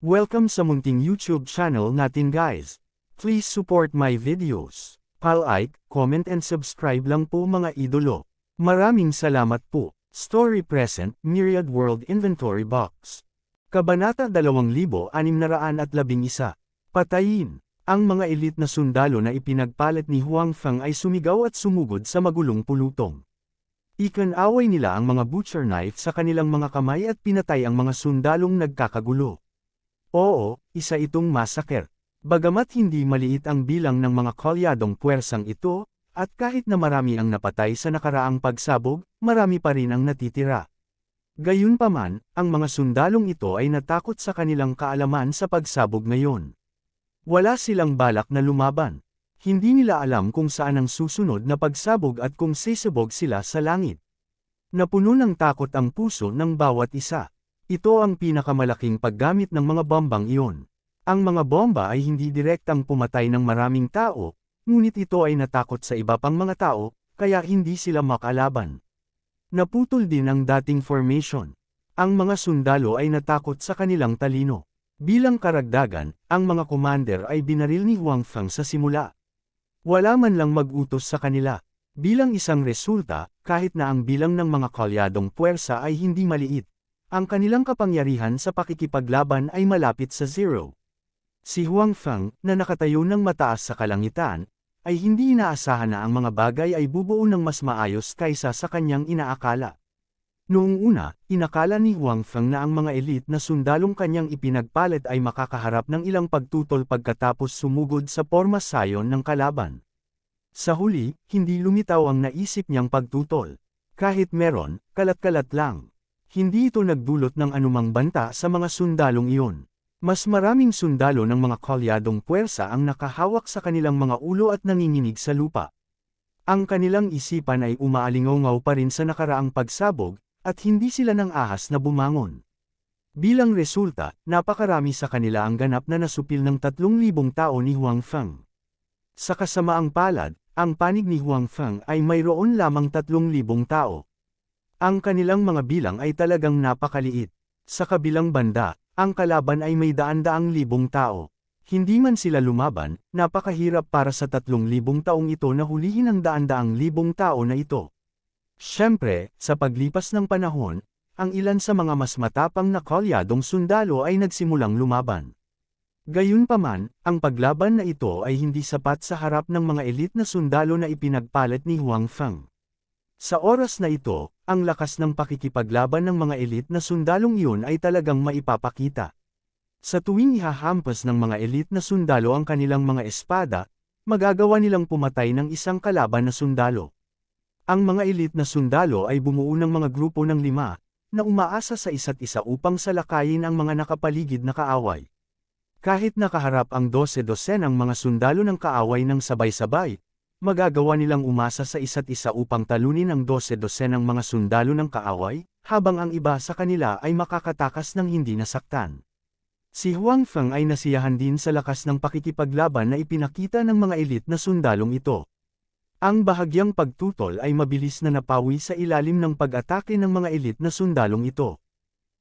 Welcome sa munting YouTube channel natin guys. Please support my videos. Like, comment and subscribe lang po mga idolo. Maraming salamat po. Story Present, Myriad World Inventory Box. Kabanata 2611. Patayin. Ang mga elite na sundalo na ipinagpalit ni Huang Feng ay sumigaw at sumugod sa magulong pulutong. Ikinaway nila ang mga butcher knife sa kanilang mga kamay at pinatay ang mga sundalong nagkakagulo. Oo, isa itong massacre. Bagamat hindi maliit ang bilang ng mga kolyadong puwersang ito, at kahit na marami ang napatay sa nakaraang pagsabog, marami pa rin ang natitira. Gayunpaman, ang mga sundalong ito ay natakot sa kanilang kaalaman sa pagsabog ngayon. Wala silang balak na lumaban. Hindi nila alam kung saan ang susunod na pagsabog at kung sisabog sila sa langit. Napuno ng takot ang puso ng bawat isa. Ito ang pinakamalaking paggamit ng mga bombang iyon. Ang mga bomba ay hindi direktang pumatay ng maraming tao, ngunit ito ay natakot sa iba pang mga tao, kaya hindi sila makalaban. Naputol din ang dating formation. Ang mga sundalo ay natakot sa kanilang talino. Bilang karagdagan, ang mga commander ay binaril ni Huang Feng sa simula. Wala man lang mag-utos sa kanila. Bilang isang resulta, kahit na ang bilang ng mga kolyadong puwersa ay hindi maliit, ang kanilang kapangyarihan sa pakikipaglaban ay malapit sa zero. Si Huang Feng, na nakatayo ng mataas sa kalangitan, ay hindi inaasahan na ang mga bagay ay bubuo ng mas maayos kaysa sa kanyang inaakala. Noong una, inakala ni Huang Feng na ang mga elite na sundalong kanyang ipinagpalit ay makakaharap ng ilang pagtutol pagkatapos sumugod sa pormasayon ng kalaban. Sa huli, hindi lumitaw ang naisip niyang pagtutol. Kahit meron, kalat-kalat lang. Hindi ito nagdulot ng anumang banta sa mga sundalong iyon. Mas maraming sundalo ng mga kolyadong puwersa ang nakahawak sa kanilang mga ulo at nanginginig sa lupa. Ang kanilang isipan ay umaalingaw pa rin sa nakaraang pagsabog, at hindi sila nang ahas na bumangon. Bilang resulta, napakarami sa kanila ang ganap na nasupil ng 3,000 tao ni Huang Feng. Sa kasamaang palad, ang panig ni Huang Feng ay mayroon lamang 3,000 tao. Ang kanilang mga bilang ay talagang napakaliit. Sa kabilang banda, ang kalaban ay may daan-daang libong tao. Hindi man sila lumaban, napakahirap para sa 3,000 taong ito na hulihin ang daan-daang libong tao na ito. Siyempre, sa paglipas ng panahon, ang ilan sa mga mas matapang na kolyadong sundalo ay nagsimulang lumaban. Gayunpaman, ang paglaban na ito ay hindi sapat sa harap ng mga elite na sundalo na ipinagpalit ni Huang Feng. Sa oras na ito, ang lakas ng pakikipaglaban ng mga elite na sundalong iyon ay talagang maipapakita. Sa tuwing ihahampas ng mga elite na sundalo ang kanilang mga espada, magagawa nilang pumatay ng isang kalaban na sundalo. Ang mga elite na sundalo ay bumuo ng mga grupo ng 5, na umaasa sa isa't isa upang salakayin ang mga nakapaligid na kaaway. Kahit nakaharap ang 12-dosenang mga sundalo ng kaaway ng sabay-sabay, magagawa nilang umasa sa isa't isa upang talunin ang 12-dosenang mga sundalo ng kaaway, habang ang iba sa kanila ay makakatakas ng hindi nasaktan. Si Huang Feng ay nasiyahan din sa lakas ng pakikipaglaban na ipinakita ng mga elite na sundalong ito. Ang bahagyang pagtutol ay mabilis na napawi sa ilalim ng pag-atake ng mga elite na sundalong ito.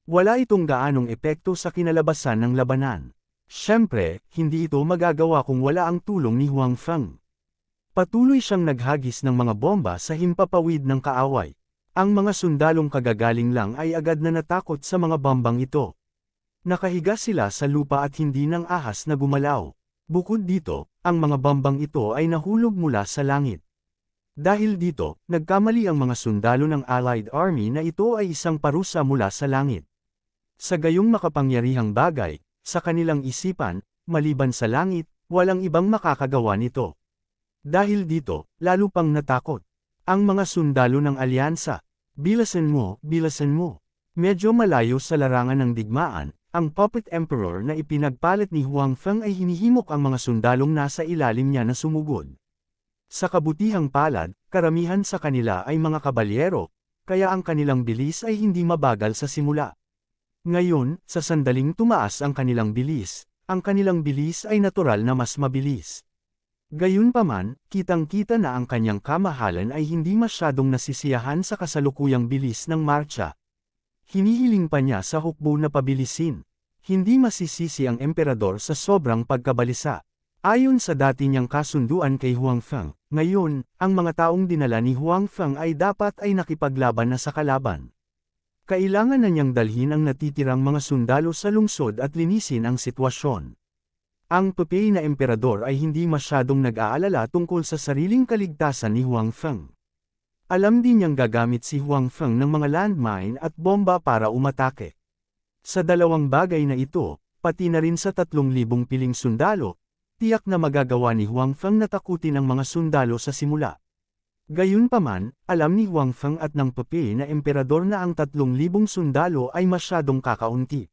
Wala itong gaanong epekto sa kinalabasan ng labanan. Siyempre, hindi ito magagawa kung wala ang tulong ni Huang Feng. Patuloy siyang naghagis ng mga bomba sa himpapawid ng kaaway. Ang mga sundalong kagagaling lang ay agad na natakot sa mga bombang ito. Nakahiga sila sa lupa at hindi nang ahas na gumalaw. Bukod dito, ang mga bombang ito ay nahulog mula sa langit. Dahil dito, nagkamali ang mga sundalo ng Allied Army na ito ay isang parusa mula sa langit. Sa gayong makapangyarihang bagay, sa kanilang isipan, maliban sa langit, walang ibang makakagawa nito. Dahil dito, lalo pang natakot. Ang mga sundalo ng alyansa, bilasan mo, bilasan mo. Medyo malayo sa larangan ng digmaan, ang Puppet Emperor na ipinagpalit ni Huang Feng ay hinihimok ang mga sundalong nasa ilalim niya na sumugod. Sa kabutihang palad, karamihan sa kanila ay mga kabalyero, kaya ang kanilang bilis ay hindi mabagal sa simula. Ngayon, sa sandaling tumaas ang kanilang bilis, ang kanilang bilis ay natural na mas mabilis. Gayunpaman, kitang-kita na ang kanyang kamahalan ay hindi masyadong nasisiyahan sa kasalukuyang bilis ng marcha. Hinihiling pa niya sa hukbo na pabilisin. Hindi masisisi ang emperador sa sobrang pagkabalisa. Ayon sa dati niyang kasunduan kay Huang Feng, ngayon, ang mga taong dinala ni Huang Feng ay dapat ay nakipaglaban na sa kalaban. Kailangan na niyang dalhin ang natitirang mga sundalo sa lungsod at linisin ang sitwasyon. Ang Pepei na emperador ay hindi masyadong nag-aalala tungkol sa sariling kaligtasan ni Huang Feng. Alam din niyang gagamit si Huang Feng ng mga landmine at bomba para umatake. Sa dalawang bagay na ito, pati na rin sa 3,000 piling sundalo, tiyak na magagawa ni Huang Feng na takutin ang mga sundalo sa simula. Gayunpaman, alam ni Huang Feng at ng Pepei na emperador na ang 3,000 sundalo ay masyadong kakaunti.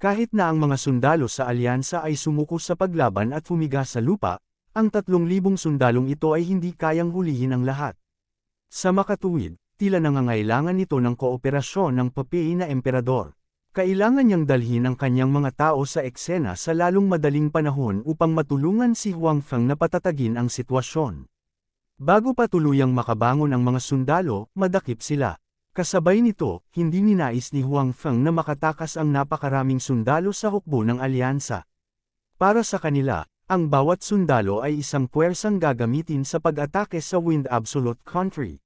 Kahit na ang mga sundalo sa alyansa ay sumuko sa paglaban at humiga sa lupa, ang 3,000 sundalong ito ay hindi kayang hulihin ang lahat. Sa makatuwid, tila nangangailangan ito ng kooperasyon ng Pepei na emperador. Kailangan niyang dalhin ang kanyang mga tao sa eksena sa lalong madaling panahon upang matulungan si Huang Feng na patatagin ang sitwasyon. Bago pa tuluyang makabangon ang mga sundalo, madakip sila. Kasabay nito, hindi ninais ni Huang Feng na makatakas ang napakaraming sundalo sa hukbo ng alyansa. Para sa kanila, ang bawat sundalo ay isang puwersang gagamitin sa pag-atake sa Wind Absolute Country.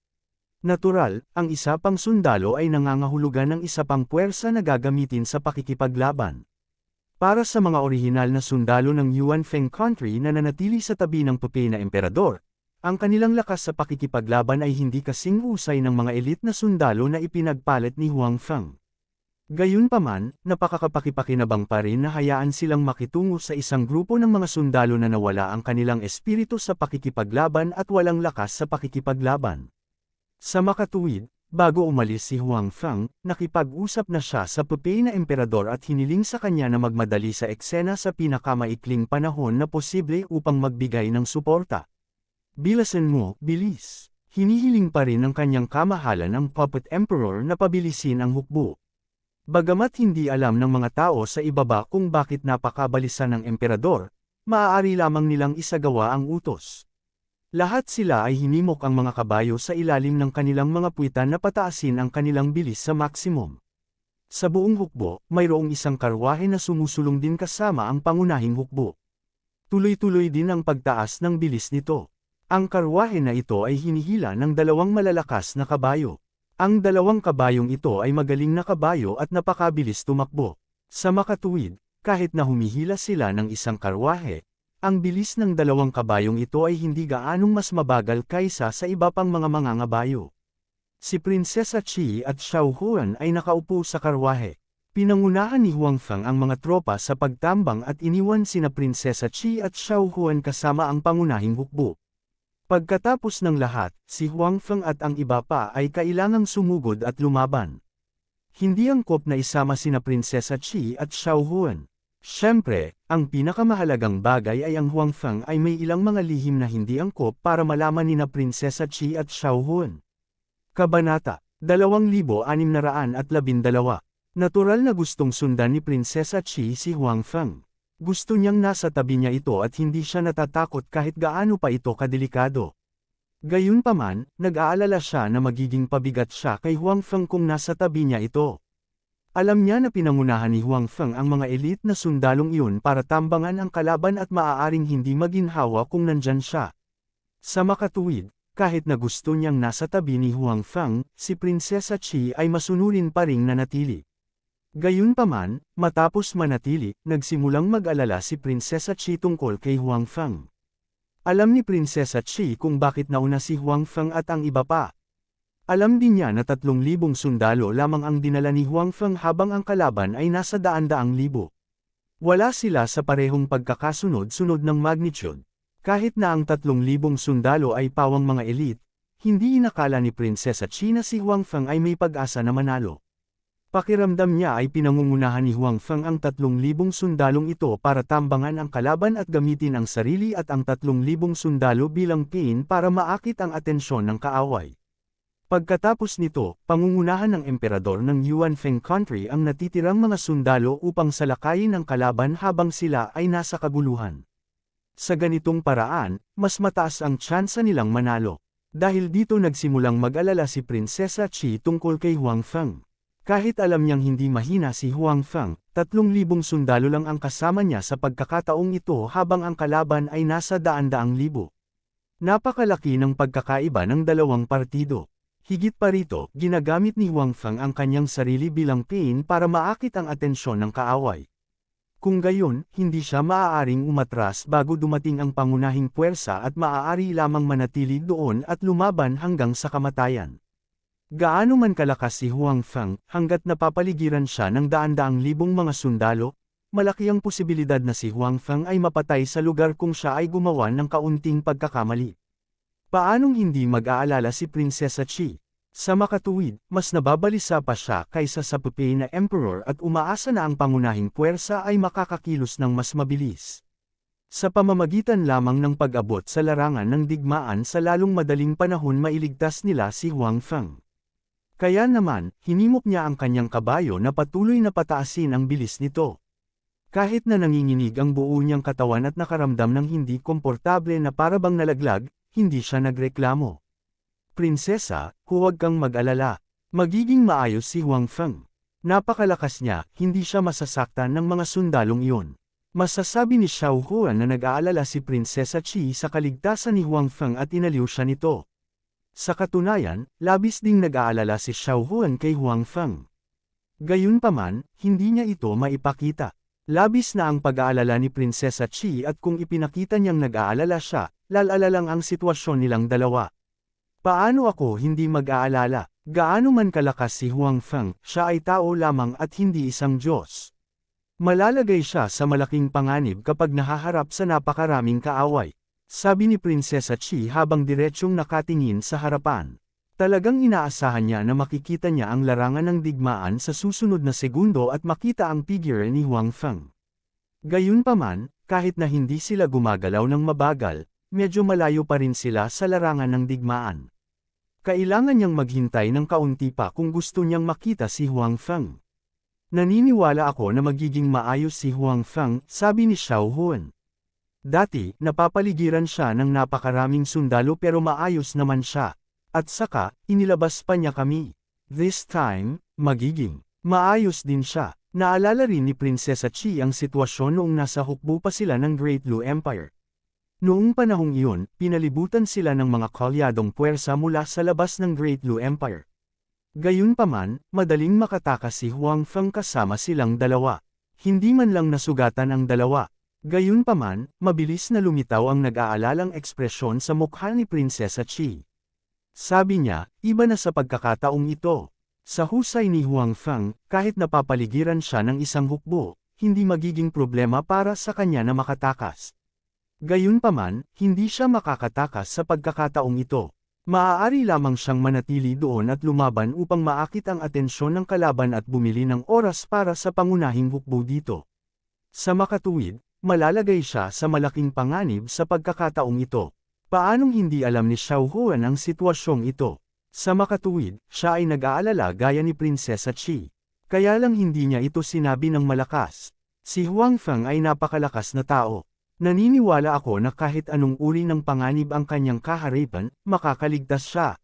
Natural, ang isa pang sundalo ay nangangahulugan ng isa pang puwersa na gagamitin sa pakikipaglaban. Para sa mga orihinal na sundalo ng Yuan Feng Country na nanatili sa tabi ng Pepei na emperador, ang kanilang lakas sa pakikipaglaban ay hindi kasing husay ng mga elite na sundalo na ipinagpalit ni Huang Feng. Gayunpaman, napakakapakipakinabang pa rin na hayaan silang makitungo sa isang grupo ng mga sundalo na nawala ang kanilang espiritu sa pakikipaglaban at walang lakas sa pakikipaglaban. Sa makatuwid, bago umalis si Huang Feng, nakipag-usap na siya sa Pepei na emperador at hiniling sa kanya na magmadali sa eksena sa pinakamaikling panahon na posible upang magbigay ng suporta. Bilasan mo, bilis. Hinihiling pa rin ng kanyang kamahalan ang Puppet Emperor na pabilisin ang hukbo. Bagamat hindi alam ng mga tao sa ibaba kung bakit napakabalisa ng emperador, maaari lamang nilang isagawa ang utos. Lahat sila ay hinimok ang mga kabayo sa ilalim ng kanilang mga puwitan na pataasin ang kanilang bilis sa maksimum. Sa buong hukbo, mayroong isang karwahe na sumusulong din kasama ang pangunahing hukbo. Tuloy-tuloy din ang pagtaas ng bilis nito. Ang karwahe na ito ay hinihila ng 2 malalakas na kabayo. Ang 2 kabayong ito ay magaling na kabayo at napakabilis tumakbo. Sa makatuwid, kahit na humihila sila ng isang karwahe, ang bilis ng 2 kabayong ito ay hindi gaanong mas mabagal kaysa sa iba pang mga mangangabayo. Si Prinsesa Qi at Xiao Huan ay nakaupo sa karwahe. Pinangunahan ni Huang Feng ang mga tropa sa pagtambang at iniwan sina Prinsesa Qi at Xiao Huan kasama ang pangunahing hukbo. Pagkatapos ng lahat, si Huang Feng at ang iba pa ay kailangang sumugod at lumaban. Hindi angkop na isama sina Prinsesa Qi at Xiao Huan. Siyempre, ang pinakamahalagang bagay ay ang Huang Feng ay may ilang mga lihim na hindi angkop para malaman ni na Prinsesa Qi at Xiao Huan. Kabanata 2612. Natural na gustong sundan ni Prinsesa Qi si Huang Feng. Gusto niyang nasa tabi niya ito at hindi siya natatakot kahit gaano pa ito kadelikado. Gayunpaman, nag-aalala siya na magiging pabigat siya kay Huang Feng kung nasa tabi niya ito. Alam niya na pinangunahan ni Huang Feng ang mga elite na sundalong iyon para tambangan ang kalaban at maaaring hindi maginhawa kung nandyan siya. Sa makatuwid, kahit na gusto niyang nasa tabi ni Huang Feng, si Prinsesa Qi ay masunurin pa ring nanatili. Gayunpaman, matapos manatili, nagsimulang mag-alala si Prinsesa Qi tungkol kay Huang Feng. Alam ni Prinsesa Qi kung bakit nauna si Huang Feng at ang iba pa. Alam din niya na 3,000 sundalo lamang ang dinala ni Huang Feng habang ang kalaban ay nasa daan-daang libo. Wala sila sa parehong pagkakasunod-sunod ng magnitude. Kahit na ang 3,000 sundalo ay pawang mga elite, hindi inakala ni Prinsesa Qi na si Huang Feng ay may pag-asa na manalo. Pakiramdam niya ay pinangungunahan ni Huang Feng ang 3,000 sundalong ito para tambangan ang kalaban at gamitin ang sarili at ang 3,000 sundalo bilang pain para maakit ang atensyon ng kaaway. Pagkatapos nito, pangungunahan ng emperador ng Yuan Feng Country ang natitirang mga sundalo upang salakayin ang kalaban habang sila ay nasa kaguluhan. Sa ganitong paraan, mas mataas ang tsansa nilang manalo. Dahil dito nagsimulang mag-alala si Prinsesa Qi tungkol kay Huang Feng. Kahit alam niyang hindi mahina si Huang Feng, 3,000 sundalo lang ang kasama niya sa pagkakataong ito habang ang kalaban ay nasa daan-daang libo. Napakalaki ng pagkakaiba ng dalawang partido. Higit pa rito, ginagamit ni Huang Feng ang kanyang sarili bilang pain para maakit ang atensyon ng kaaway. Kung gayon, hindi siya maaaring umatras bago dumating ang pangunahing puwersa at maaari lamang manatili doon at lumaban hanggang sa kamatayan. Gaano man kalakas si Huang Feng, hanggat napapaligiran siya ng daan-daang libong mga sundalo, malaki ang posibilidad na si Huang Feng ay mapatay sa lugar kung siya ay gumawa ng kaunting pagkakamali. Paanong hindi mag-aalala si Prinsesa Chi? Sa makatuwid, mas nababalisa pa siya kaysa sa Pupei na Emperor at umaasa na ang pangunahing puwersa ay makakakilos ng mas mabilis. Sa pamamagitan lamang ng pag-abot sa larangan ng digmaan sa lalong madaling panahon mailigtas nila si Huang Feng. Kaya naman, hinimok niya ang kanyang kabayo na patuloy na pataasin ang bilis nito. Kahit na nanginginig ang buo niyang katawan at nakaramdam ng hindi komportable na parabang nalaglag, hindi siya nagreklamo. Prinsesa, huwag kang mag-alala. Magiging maayos si Huang Feng. Napakalakas niya, hindi siya masasaktan ng mga sundalong iyon. Masasabi ni Xiao Huan na nag-aalala si Prinsesa Chi sa kaligtasan ni Huang Feng at inaliw siya nito. Sa katunayan, labis ding nag-aalala si Xiao Huan kay Huang Feng. Gayunpaman, hindi niya ito maipakita. Labis na ang pag-aalala ni Prinsesa Chi at kung ipinakita niyang nag-aalala siya, lalala lang ang sitwasyon nilang dalawa. Paano ako hindi mag-aalala? Gaano man kalakas si Huang Feng, siya ay tao lamang at hindi isang Diyos. Malalagay siya sa malaking panganib kapag nahaharap sa napakaraming kaaway. Sabi ni Prinsesa Chi habang diretsyong nakatingin sa harapan. Talagang inaasahan niya na makikita niya ang larangan ng digmaan sa susunod na segundo at makita ang figure ni Huang Feng. Gayunpaman, kahit na hindi sila gumagalaw ng mabagal, medyo malayo pa rin sila sa larangan ng digmaan. Kailangan niyang maghintay ng kaunti pa kung gusto niyang makita si Huang Feng. Naniniwala ako na magiging maayos si Huang Feng, sabi ni Xiao Huan. Dati, napapaligiran siya ng napakaraming sundalo pero maayos naman siya. At saka, inilabas pa niya kami. This time, magiging maayos din siya. Naalala rin ni Prinsesa Chi ang sitwasyon noong nasa hukbo pa sila ng Great Lu Empire. Noong panahong iyon, pinalibutan sila ng mga kalyadong puwersa mula sa labas ng Great Lu Empire. Gayunpaman, madaling makatakas si Huang Feng kasama silang dalawa. Hindi man lang nasugatan ang dalawa. Gayunpaman, mabilis na lumitaw ang nag-aalalang ekspresyon sa mukha ni Prinsesa Chi. Sabi niya, iba na sa pagkakataong ito. Sa husay ni Huang Feng, kahit napapaligiran siya ng isang hukbo, hindi magiging problema para sa kanya na makatakas. Gayunpaman, hindi siya makakatakas sa pagkakataong ito. Maaari lamang siyang manatili doon at lumaban upang maakit ang atensyon ng kalaban at bumili ng oras para sa pangunahing hukbo dito. Sa makatuwid, malalagay siya sa malaking panganib sa pagkakataong ito. Paanong hindi alam ni Xiao Huan ang sitwasyong ito? Sa makatuwid, siya ay nag-aalala gaya ni Prinsesa Chi. Kaya lang hindi niya ito sinabi ng malakas. Si Huang Feng ay napakalakas na tao. Naniniwala ako na kahit anong uri ng panganib ang kanyang kaharipan, makakaligtas siya.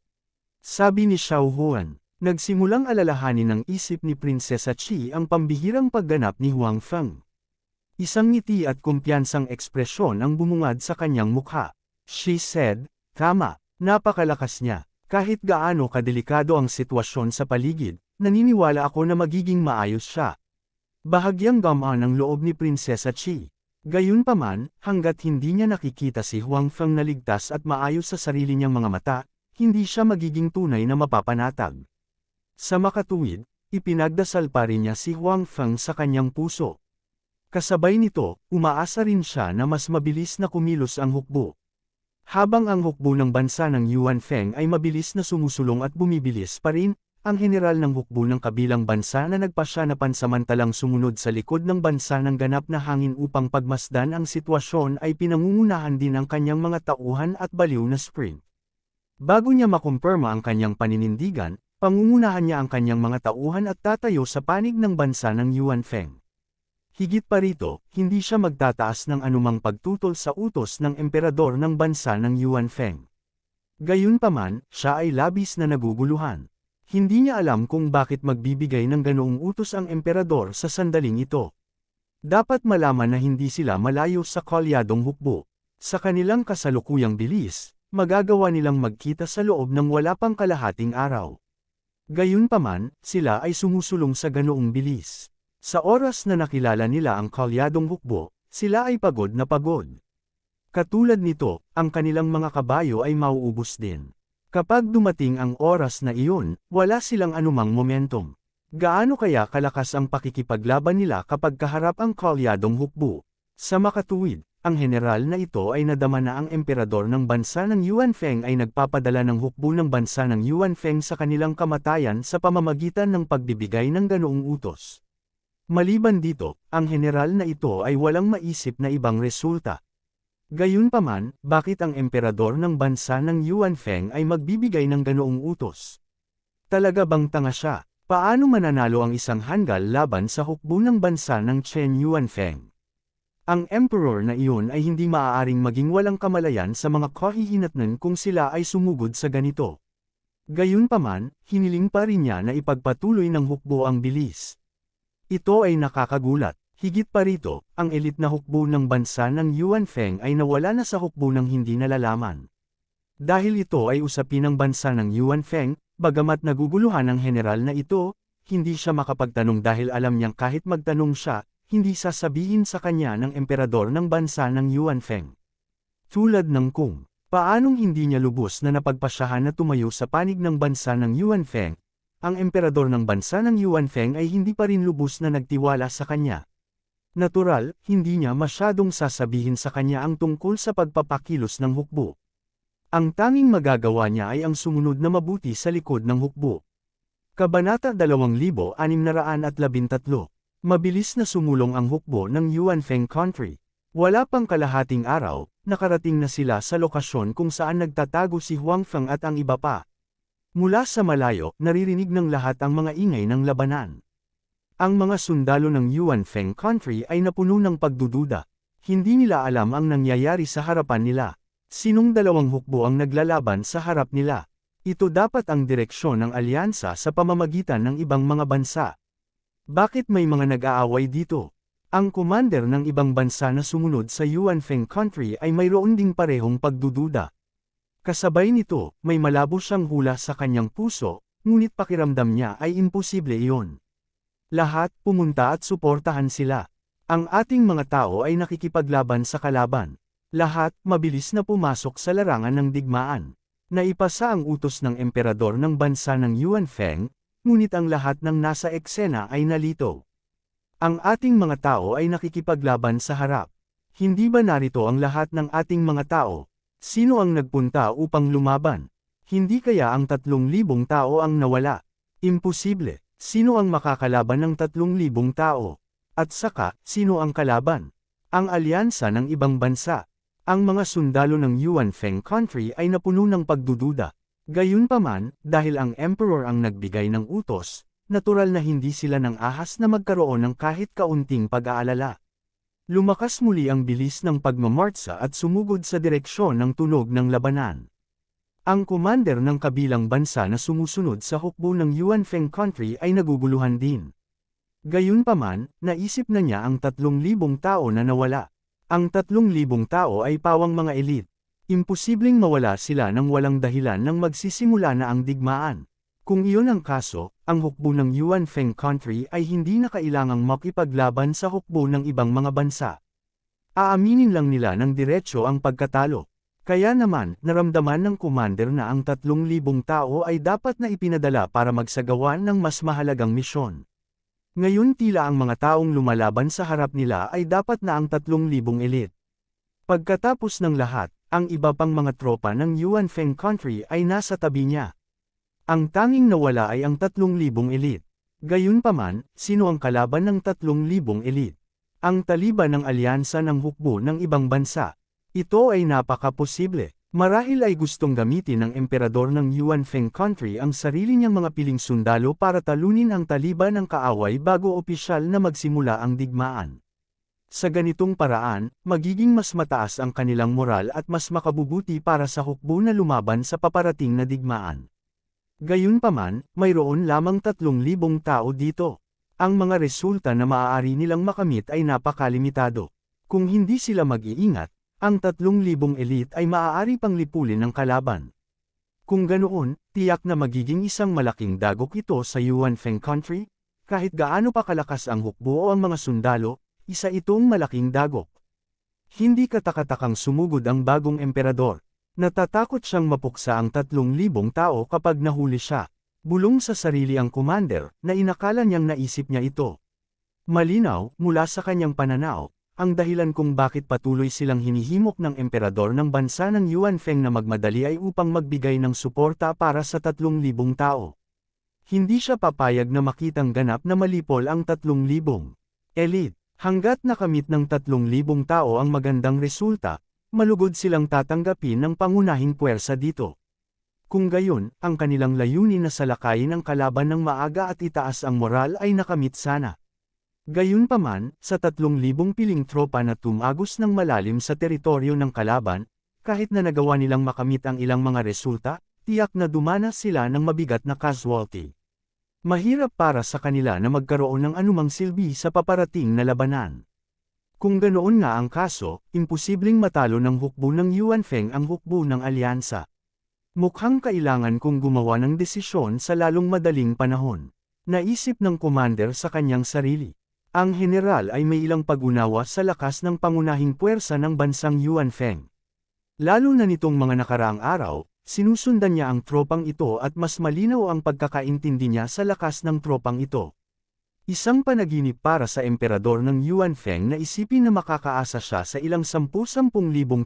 Sabi ni Xiao Huan. Nagsimulang alalahanin ng isip ni Prinsesa Chi ang pambihirang pagganap ni Huang Feng. Isang ngiti at kumpiyansang ekspresyon ang bumungad sa kanyang mukha. She said, tama, napakalakas niya. Kahit gaano kadelikado ang sitwasyon sa paligid, naniniwala ako na magiging maayos siya. Bahagyang gamaan ang loob ni Prinsesa Chi. Gayunpaman, hanggat hindi niya nakikita si Huang Feng na ligtas at maayos sa sarili niyang mga mata, hindi siya magiging tunay na mapapanatag. Sa makatuwid, ipinagdasal pa rin niya si Huang Feng sa kanyang puso. Kasabay nito, umaasa rin siya na mas mabilis na kumilos ang hukbo. Habang ang hukbo ng bansa ng Yuan Feng ay mabilis na sumusulong at bumibilis pa rin, ang general ng hukbo ng kabilang bansa na nagpasya na pansamantalang sumunod sa likod ng bansa ng ganap na hangin upang pagmasdan ang sitwasyon ay pinangungunahan din ang kanyang mga tauhan at baliw na sprint. Bago niya makumpirma ang kanyang paninindigan, pangungunahan niya ang kanyang mga tauhan at tatayo sa panig ng bansa ng Yuan Feng. Higit pa rito, hindi siya magtataas ng anumang pagtutol sa utos ng emperador ng bansa ng Yuan Feng. Gayunpaman, siya ay labis na naguguluhan. Hindi niya alam kung bakit magbibigay ng ganoong utos ang emperador sa sandaling ito. Dapat malaman na hindi sila malayo sa kalyadong hukbo. Sa kanilang kasalukuyang bilis, magagawa nilang magkita sa loob ng wala pang kalahating araw. Gayunpaman, sila ay sumusulong sa ganoong bilis. Sa oras na nakilala nila ang kalyadong hukbo, sila ay pagod na pagod. Katulad nito, ang kanilang mga kabayo ay mauubos din. Kapag dumating ang oras na iyon, wala silang anumang momentum. Gaano kaya kalakas ang pakikipaglaban nila kapag kaharap ang kalyadong hukbo? Sa makatuwid, ang general na ito ay nadama na ang emperador ng bansa ng Yuanfeng ay nagpapadala ng hukbo ng bansa ng Yuanfeng sa kanilang kamatayan sa pamamagitan ng pagbibigay ng ganoong utos. Maliban dito, ang general na ito ay walang maisip na ibang resulta. Gayunpaman, bakit ang emperador ng bansa ng Yuanfeng ay magbibigay ng ganoong utos? Talaga bang tanga siya? Paano mananalo ang isang hanggal laban sa hukbo ng bansa ng Chen Yuanfeng? Ang emperor na iyon ay hindi maaaring maging walang kamalayan sa mga kahihinatnan kung sila ay sumugod sa ganito. Gayunpaman, hiniling pa rin niya na ipagpatuloy ng hukbo ang bilis. Ito ay nakakagulat. Higit pa rito, ang elit na hukbo ng bansa ng Yuanfeng ay nawala na sa hukbo ng hindi nalalaman. Dahil ito ay usapin ng bansa ng Yuanfeng, bagamat naguguluhan ang general na ito, hindi siya makapagtanong dahil alam niyang kahit magtanong siya, hindi sasabihin sa kanya ng emperador ng bansa ng Yuanfeng. Tulad ng kung, paanong hindi niya lubos na napagpasyahan na tumayo sa panig ng bansa ng Yuanfeng, ang emperador ng bansa ng Yuanfeng ay hindi pa rin lubos na nagtiwala sa kanya. Natural, hindi niya masyadong sasabihin sa kanya ang tungkol sa pagpapakilos ng hukbo. Ang tanging magagawa niya ay ang sumunod na mabuti sa likod ng hukbo. Kabanata 2613. Mabilis na sumulong ang hukbo ng Yuanfeng country. Wala pang kalahating araw, nakarating na sila sa lokasyon kung saan nagtatago si Huangfeng at ang iba pa. Mula sa malayo, naririnig ng lahat ang mga ingay ng labanan. Ang mga sundalo ng Yuanfeng country ay napuno ng pagdududa. Hindi nila alam ang nangyayari sa harapan nila. Sinong dalawang hukbo ang naglalaban sa harap nila? Ito dapat ang direksyon ng alyansa sa pamamagitan ng ibang mga bansa. Bakit may mga nag-aaway dito? Ang commander ng ibang bansa na sumunod sa Yuanfeng country ay mayroon ding parehong pagdududa. Kasabay nito, may malabo siyang hula sa kanyang puso, ngunit pakiramdam niya ay imposible iyon. Lahat, pumunta at suportahan sila. Ang ating mga tao ay nakikipaglaban sa kalaban. Lahat, mabilis na pumasok sa larangan ng digmaan. Naipasa ang utos ng emperador ng bansa ng Yuanfeng, ngunit ang lahat ng nasa eksena ay nalito. Ang ating mga tao ay nakikipaglaban sa harap. Hindi ba narito ang lahat ng ating mga tao? Sino ang nagpunta upang lumaban? Hindi kaya ang 3,000 tao ang nawala? Imposible. Sino ang makakalaban ng 3,000 tao? At saka, sino ang kalaban? Ang alyansa ng ibang bansa. Ang mga sundalo ng Yuanfeng country ay napuno ng pagdududa. Gayunpaman, dahil ang emperor ang nagbigay ng utos, natural na hindi sila nang ahas na magkaroon ng kahit kaunting pag-aalala. Lumakas muli ang bilis ng pagmamartsa at sumugod sa direksyon ng tunog ng labanan. Ang commander ng kabilang bansa na sumusunod sa hukbo ng Yuanfeng country ay naguguluhan din. Gayunpaman, naisip na niya ang 3,000 tao na nawala. Ang 3,000 tao ay pawang mga elite. Imposibleng mawala sila nang walang dahilan nang magsisimula na ang digmaan. Kung iyon ang kaso, ang hukbo ng Yuanfeng country ay hindi na kailangang makipaglaban sa hukbo ng ibang mga bansa. Aaminin lang nila ng diretsyo ang pagkatalo. Kaya naman, naramdaman ng commander na ang 3,000 tao ay dapat na ipinadala para magsagawa ng mas mahalagang misyon. Ngayon tila ang mga taong lumalaban sa harap nila ay dapat na ang 3,000 elite. Pagkatapos ng lahat, ang iba pang mga tropa ng Yuanfeng country ay nasa tabi niya. Ang tanging nawala ay ang 3,000 elite. Gayunpaman, sino ang kalaban ng 3,000 elite? Ang Taliban ng alyansa ng hukbo ng ibang bansa. Ito ay napaka-posible. Marahil ay gustong gamitin ng emperador ng Yuanfeng country ang sarili niyang mga piling sundalo para talunin ang Taliban ng kaaway bago opisyal na magsimula ang digmaan. Sa ganitong paraan, magiging mas mataas ang kanilang moral at mas makabubuti para sa hukbo na lumaban sa paparating na digmaan. Gayunpaman, mayroon lamang 3,000 tao dito. Ang mga resulta na maaari nilang makamit ay napakalimitado. Kung hindi sila mag-iingat, ang 3,000 elite ay maaari pang lipulin ng kalaban. Kung ganoon, tiyak na magiging isang malaking dagok ito sa Yuanfeng country. Kahit gaano pa kalakas ang hukbo o ang mga sundalo, isa itong malaking dagok. Hindi katakatakang sumugod ang bagong emperador. Natatakot siyang mapuksa ang 3,000 tao kapag nahuli siya. Bulong sa sarili ang commander, na inakala niyang naisip niya ito. Malinaw, mula sa kanyang pananaw, ang dahilan kung bakit patuloy silang hinihimok ng emperador ng bansa ng Yuanfeng na magmadali ay upang magbigay ng suporta para sa 3,000 tao. Hindi siya papayag na makitang ganap na malipol ang 3,000 elite. Hanggat nakamit ng 3,000 tao ang magandang resulta, malugod silang tatanggapin ng pangunahing puwersa dito. Kung gayon, ang kanilang layunin na salakayin ang kalaban ng maaga at itaas ang moral ay nakamit sana. Gayunpaman, sa 3,000 piling tropa na tumagos ng malalim sa teritoryo ng kalaban, kahit na nagawa nilang makamit ang ilang mga resulta, tiyak na dumanas sila ng mabigat na casualty. Mahirap para sa kanila na magkaroon ng anumang silbi sa paparating na labanan. Kung ganoon nga ang kaso, imposibleng matalo ng hukbo ng Yuanfeng ang hukbo ng alyansa. Mukhang kailangan kong gumawa ng desisyon sa lalong madaling panahon. Naisip ng commander sa kanyang sarili. Ang general ay may ilang pag-unawa sa lakas ng pangunahing puwersa ng bansang Yuanfeng. Lalo na nitong mga nakaraang araw, sinusundan niya ang tropang ito at mas malinaw ang pagkakaintindi niya sa lakas ng tropang ito. Isang panaginip para sa emperador ng Yuanfeng na isipin na makakaasa siya sa ilang 10,000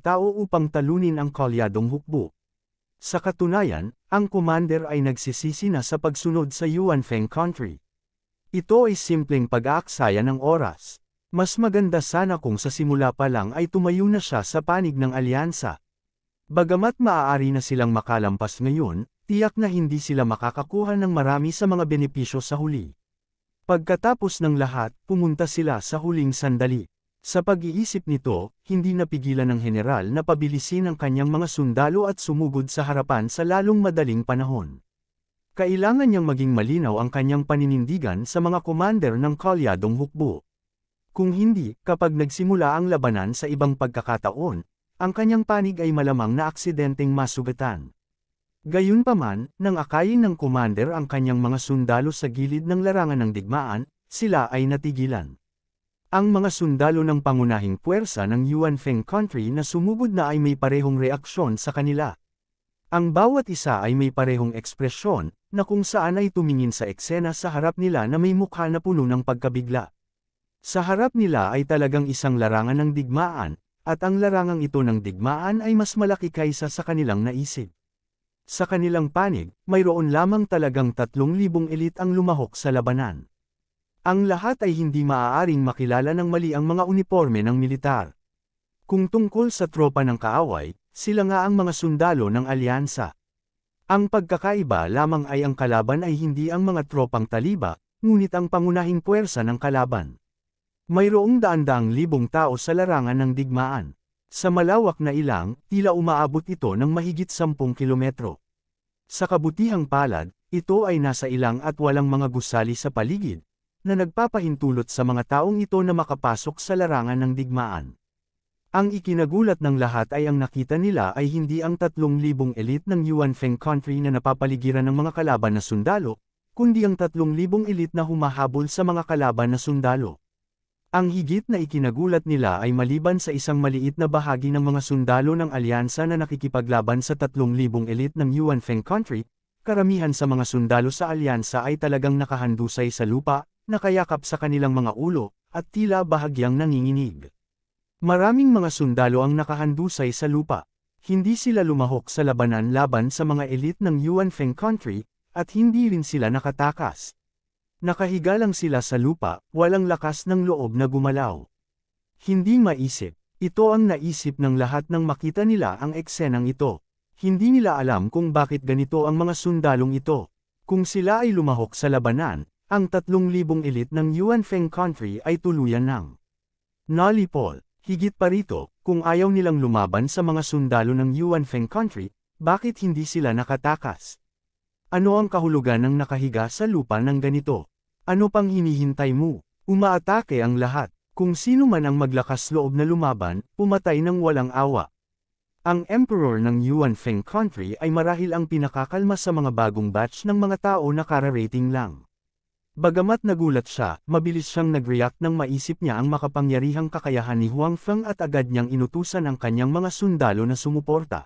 tao upang talunin ang kalyadong hukbo. Sa katunayan, ang commander ay nagsisisi na sa pagsunod sa Yuanfeng country. Ito ay simpleng pag-aaksaya ng oras. Mas maganda sana kung sa simula pa lang ay tumayo na siya sa panig ng alyansa. Bagamat maaari na silang makalampas ngayon, tiyak na hindi sila makakakuha ng marami sa mga benepisyo sa huli. Pagkatapos ng lahat, pumunta sila sa huling sandali. Sa pag-iisip nito, hindi napigilan ng general na pabilisin ang kanyang mga sundalo at sumugod sa harapan sa lalong madaling panahon. Kailangan niyang maging malinaw ang kanyang paninindigan sa mga commander ng kalyadong hukbo. Kung hindi, kapag nagsimula ang labanan sa ibang pagkakataon, ang kanyang panig ay malamang na aksidenteng masugatan. Gayunpaman, nang akayin ng commander ang kanyang mga sundalo sa gilid ng larangan ng digmaan, sila ay natigilan. Ang mga sundalo ng pangunahing puwersa ng Yuanfeng country na sumugod na ay may parehong reaksyon sa kanila. Ang bawat isa ay may parehong ekspresyon, na kung saan ay tumingin sa eksena sa harap nila na may mukha na puno ng pagkabigla. Sa harap nila ay talagang isang larangan ng digmaan, at ang larangang ito ng digmaan ay mas malaki kaysa sa kanilang naisip. Sa kanilang panig, mayroon lamang talagang 3,000 elite ang lumahok sa labanan. Ang lahat ay hindi maaaring makilala ng mali ang mga uniforme ng militar. Kung tungkol sa tropa ng kaaway, sila nga ang mga sundalo ng alyansa. Ang pagkakaiba lamang ay ang kalaban ay hindi ang mga tropang taliba, ngunit ang pangunahing puwersa ng kalaban. Mayroong daan-daang libong tao sa larangan ng digmaan. Sa malawak na ilang, tila umaabot ito ng mahigit 10 kilometro. Sa kabutihang palad, ito ay nasa ilang at walang mga gusali sa paligid, na nagpapahintulot sa mga taong ito na makapasok sa larangan ng digmaan. Ang ikinagulat ng lahat ay ang nakita nila ay hindi ang 3,000 elite ng Yuanfeng country na napapaligiran ng mga kalaban na sundalo, kundi ang 3,000 elite na humahabol sa mga kalaban na sundalo. Ang higit na ikinagulat nila ay maliban sa isang maliit na bahagi ng mga sundalo ng alyansa na nakikipaglaban sa 3,000 elite ng Yuanfeng country, karamihan sa mga sundalo sa alyansa ay talagang nakahandusay sa lupa, nakayakap sa kanilang mga ulo, at tila bahagyang nanginginig. Maraming mga sundalo ang nakahandusay sa lupa. Hindi sila lumahok sa labanan laban sa mga elite ng Yuanfeng country, at hindi rin sila nakatakas. Nakahiga lang sila sa lupa, walang lakas ng loob na gumalaw. Hindi maisip. Ito ang naisip ng lahat nang makita nila ang eksenang ito. Hindi nila alam kung bakit ganito ang mga sundalong ito. Kung sila ay lumahok sa labanan, ang 3,000 elite ng Yuanfeng country ay tuluyan ng nalipol. Higit pa rito, kung ayaw nilang lumaban sa mga sundalo ng Yuanfeng country, bakit hindi sila nakatakas? Ano ang kahulugan ng nakahiga sa lupa ng ganito? Ano pang hinihintay mo? Umaatake ang lahat. Kung sino man ang maglakas loob na lumaban, pumatay ng walang awa. Ang Emperor ng Yuan Feng Country ay marahil ang pinakakalma sa mga bagong batch ng mga tao na kararating lang. Bagamat nagulat siya, mabilis siyang nag-react nang maisip niya ang makapangyarihang kakayahan ni Huang Feng at agad niyang inutusan ang kanyang mga sundalo na sumuporta.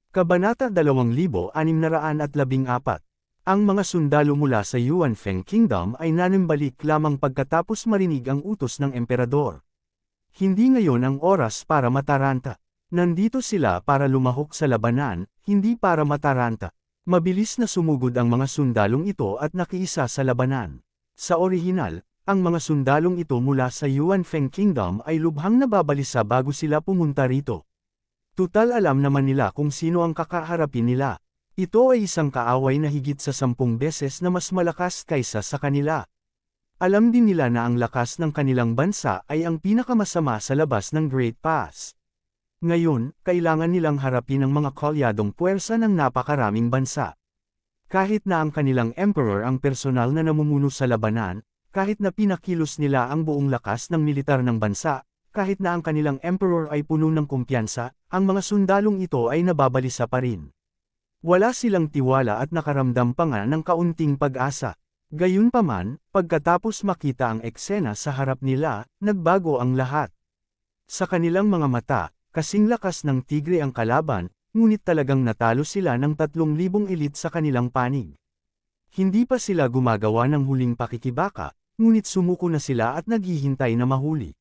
Kabanata 2614. Ang mga sundalo mula sa Yuan Feng Kingdom ay nanimbalik lamang pagkatapos marinig ang utos ng emperador. Hindi ngayon ang oras para mataranta. Nandito sila para lumahok sa labanan, hindi para mataranta. Mabilis na sumugod ang mga sundalong ito at nakiisa sa labanan. Sa orihinal, ang mga sundalong ito mula sa Yuan Feng Kingdom ay lubhang nababalisa bago sila pumunta rito. Tutal alam naman nila kung sino ang kakaharapin nila. Ito ay isang kaaway na higit sa 10 beses na mas malakas kaysa sa kanila. Alam din nila na ang lakas ng kanilang bansa ay ang pinakamasama sa labas ng Great Pass. Ngayon, kailangan nilang harapin ang mga kolyadong puwersa ng napakaraming bansa. Kahit na ang kanilang emperor ang personal na namumuno sa labanan, kahit na pinakilos nila ang buong lakas ng militar ng bansa, kahit na ang kanilang emperor ay puno ng kumpiyansa, ang mga sundalong ito ay nababalisa pa rin. Wala silang tiwala at nakaramdam pa nga ng kaunting pag-asa. Gayunpaman, pagkatapos makita ang eksena sa harap nila, nagbago ang lahat. Sa kanilang mga mata, kasing lakas ng tigre ang kalaban, ngunit talagang natalo sila ng 3,000 elite sa kanilang panig. Hindi pa sila gumagawa ng huling pakikibaka, ngunit sumuko na sila at naghihintay na mahuli.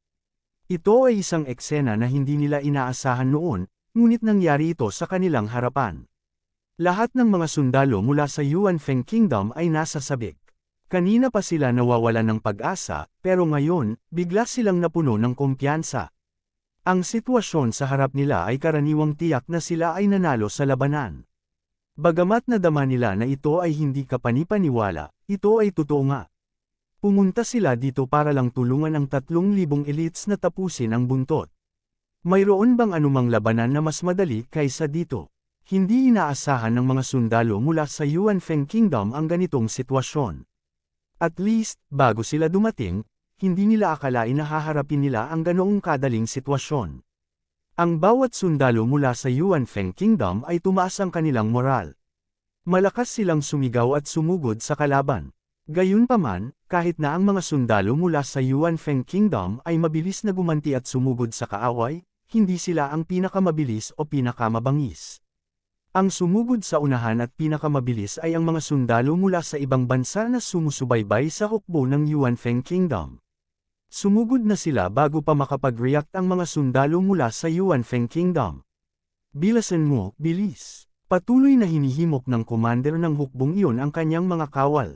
Ito ay isang eksena na hindi nila inaasahan noon, ngunit nangyari ito sa kanilang harapan. Lahat ng mga sundalo mula sa Yuan Feng Kingdom ay nasa sabik. Kanina pa sila nawawalan ng pag-asa, pero ngayon, bigla silang napuno ng kumpiyansa. Ang sitwasyon sa harap nila ay karaniwang tiyak na sila ay nanalo sa labanan. Bagamat nadama nila na ito ay hindi kapanipaniwala, ito ay totoo nga. Pumunta sila dito para lang tulungan ang 3,000 elites na tapusin ang buntot. Mayroon bang anumang labanan na mas madali kaysa dito? Hindi inaasahan ng mga sundalo mula sa Yuan Feng Kingdom ang ganitong sitwasyon. At least, bago sila dumating, hindi nila akalain na haharapin nila ang ganoong kadaling sitwasyon. Ang bawat sundalo mula sa Yuan Feng Kingdom ay tumaas ang kanilang moral. Malakas silang sumigaw at sumugod sa kalaban. Gayunpaman, kahit na ang mga sundalo mula sa Yuan Feng Kingdom ay mabilis na gumanti at sumugod sa kaaway, hindi sila ang pinakamabilis o pinakamabangis. Ang sumugod sa unahan at pinakamabilis ay ang mga sundalo mula sa ibang bansa na sumusubaybay sa hukbo ng Yuan Feng Kingdom. Sumugod na sila bago pa makapag-react ang mga sundalo mula sa Yuan Feng Kingdom. Bilisan mo, bilis! Patuloy na hinihimok ng commander ng hukbong iyon ang kanyang mga kawal.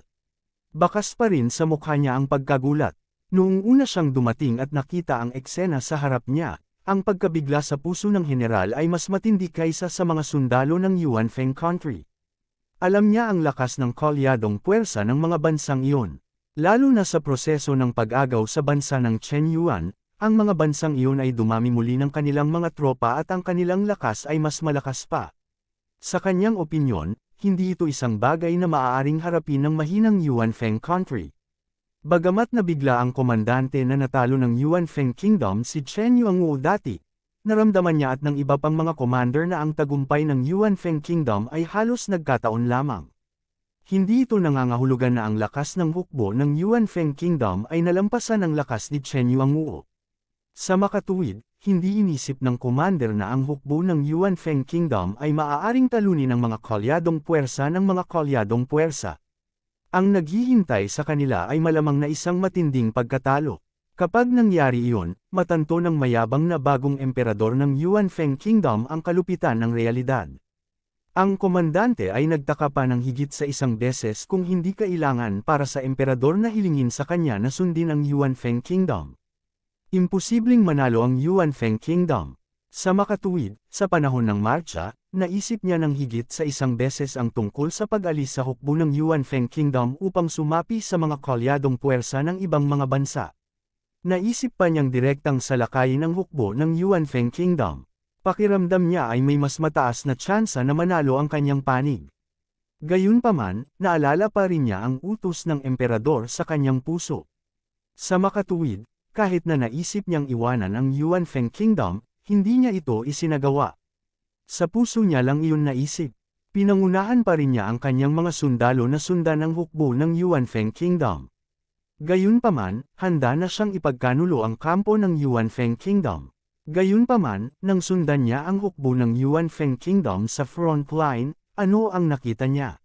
Bakas pa rin sa mukha niya ang pagkagulat. Noong una siyang dumating at nakita ang eksena sa harap niya, ang pagkabigla sa puso ng general ay mas matindi kaysa sa mga sundalo ng Yuan Feng Country. Alam niya ang lakas ng kolyadong puwersa ng mga bansang iyon. Lalo na sa proseso ng pag-agaw sa bansa ng Chen Yuan, ang mga bansang iyon ay dumami muli ng kanilang mga tropa at ang kanilang lakas ay mas malakas pa. Sa kanyang opinyon, hindi ito isang bagay na maaaring harapin ng mahinang Yuan Feng Country. Bagamat nabigla ang komandante na natalo ng Yuan Feng Kingdom si Chen Yuanguo dati, naramdaman niya at ng iba pang mga commander na ang tagumpay ng Yuan Feng Kingdom ay halos nagkataon lamang. Hindi ito nangangahulugan na ang lakas ng hukbo ng Yuan Feng Kingdom ay nalampasan ang lakas ni Chen Yuanguo. Sa makatuwid, hindi inisip ng commander na ang hukbo ng Yuan Feng Kingdom ay maaaring talunin ng mga kolyadong puwersa ng mga kolyadong puwersa. Ang naghihintay sa kanila ay malamang na isang matinding pagkatalo. Kapag nangyari iyon, matanto ng mayabang na bagong emperador ng Yuan Feng Kingdom ang kalupitan ng realidad. Ang komandante ay nagtaka pa ng higit sa isang beses kung hindi kailangan para sa emperador na hilingin sa kanya na sundin ang Yuan Feng Kingdom. Imposibleng manalo ang Yuan Feng Kingdom. Sa makatuwid, sa panahon ng marcha, naisip niya ng higit sa isang beses ang tungkol sa pag-alis sa hukbo ng Yuan Feng Kingdom upang sumapi sa mga kolyadong puwersa ng ibang mga bansa. Naisip pa niyang direktang salakayin ang hukbo ng Yuan Feng Kingdom. Pakiramdam niya ay may mas mataas na tsansa na manalo ang kanyang panig. Gayunpaman, naalala pa rin niya ang utos ng emperador sa kanyang puso. Sa makatuwid, kahit na naisip niyang iwanan ang Yuanfeng Kingdom, hindi niya ito isinagawa. Sa puso niya lang iyon naisip. Pinangunahan pa rin niya ang kanyang mga sundalo na sundan ang hukbo ng Yuanfeng Kingdom. Gayunpaman, handa na siyang ipagkanulo ang kampo ng Yuanfeng Kingdom. Gayunpaman, nang sundan niya ang hukbo ng Yuanfeng Kingdom sa front line, ano ang nakita niya?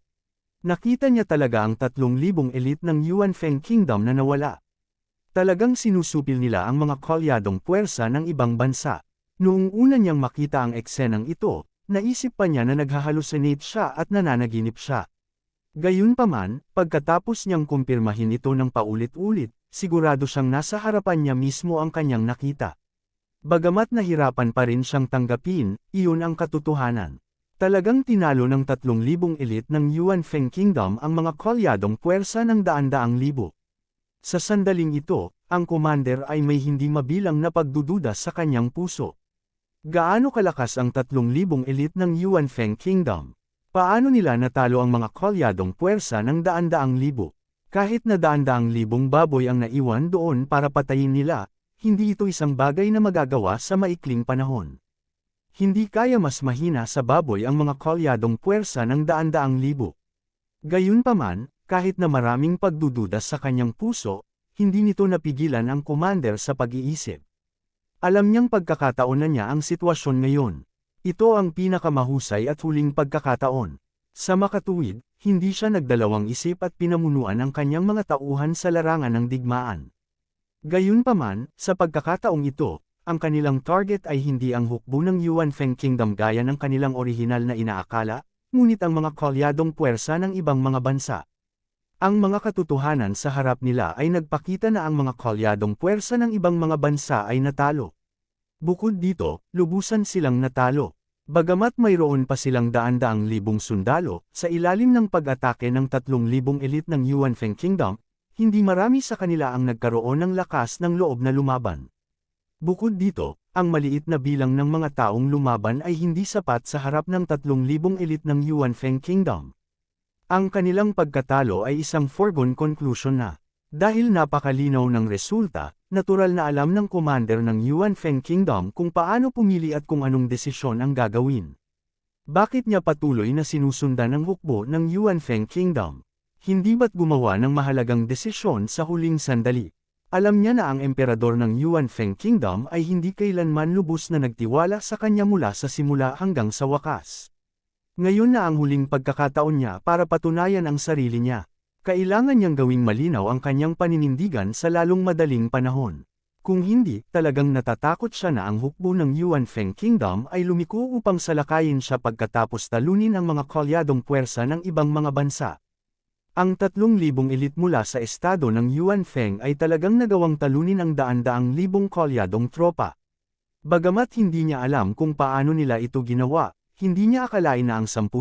Nakita niya talaga ang 3,000 elite ng Yuanfeng Kingdom na nawala. Talagang sinusupil nila ang mga kolyadong puwersa ng ibang bansa. Noong una niyang makita ang eksenang ito, naisip pa niya na naghahalusinate siya at nananaginip siya. Gayunpaman, pagkatapos niyang kumpirmahin ito ng paulit-ulit, sigurado siyang nasa harapan niya mismo ang kanyang nakita. Bagamat nahirapan pa rin siyang tanggapin, iyon ang katotohanan. Talagang tinalo ng 3,000 elite ng Yuanfeng Kingdom ang mga kolyadong puwersa ng daan-daang libo. Sa sandaling ito, ang commander ay may hindi mabilang na pagdududa sa kanyang puso. Gaano kalakas ang 3,000 elite ng Yuanfeng Kingdom? Paano nila natalo ang mga kolyadong puwersa ng daan-daang libo? Kahit na daan-daang libong baboy ang naiwan doon para patayin nila, hindi ito isang bagay na magagawa sa maikling panahon. Hindi kaya mas mahina sa baboy ang mga kolyadong puwersa ng daan-daang libo. Gayunpaman, kahit na maraming pagdududa sa kanyang puso, hindi nito napigilan ang commander sa pag-iisip. Alam niyang pagkakataon na niya ang sitwasyon ngayon. Ito ang pinakamahusay at huling pagkakataon. Sa makatuwid, hindi siya nagdalawang isip at pinamunuan ang kanyang mga tauhan sa larangan ng digmaan. Gayunpaman, sa pagkakataong ito, ang kanilang target ay hindi ang hukbo ng Yuanfeng Kingdom gaya ng kanilang orihinal na inaakala, ngunit ang mga kolyadong puwersa ng ibang mga bansa. Ang mga katotohanan sa harap nila ay nagpakita na ang mga kolyadong puwersa ng ibang mga bansa ay natalo. Bukod dito, lubusan silang natalo. Bagamat mayroon pa silang daan-daang libong sundalo, sa ilalim ng pag-atake ng 3,000 elite ng Yuanfeng Kingdom, hindi marami sa kanila ang nagkaroon ng lakas ng loob na lumaban. Bukod dito, ang maliit na bilang ng mga taong lumaban ay hindi sapat sa harap ng 3,000 elite ng Yuanfeng Kingdom. Ang kanilang pagkatalo ay isang foregone conclusion na. Dahil napakalinaw ng resulta, natural na alam ng commander ng Yuanfeng Kingdom kung paano pumili at kung anong desisyon ang gagawin. Bakit niya patuloy na sinusundan ang hukbo ng Yuanfeng Kingdom? Hindi ba't gumawa ng mahalagang desisyon sa huling sandali? Alam niya na ang emperador ng Yuanfeng Kingdom ay hindi kailanman lubos na nagtiwala sa kanya mula sa simula hanggang sa wakas. Ngayon na ang huling pagkakataon niya para patunayan ang sarili niya. Kailangan niyang gawing malinaw ang kanyang paninindigan sa lalong madaling panahon. Kung hindi, talagang natatakot siya na ang hukbo ng Yuanfeng Kingdom ay lumiko upang salakayin siya pagkatapos talunin ang mga kolyadong puwersa ng ibang mga bansa. Ang 3,000 elite mula sa estado ng Yuanfeng ay talagang nagawang talunin ang daan-daang libong kolyadong tropa. Bagamat hindi niya alam kung paano nila ito ginawa, hindi niya akalain na ang 10,000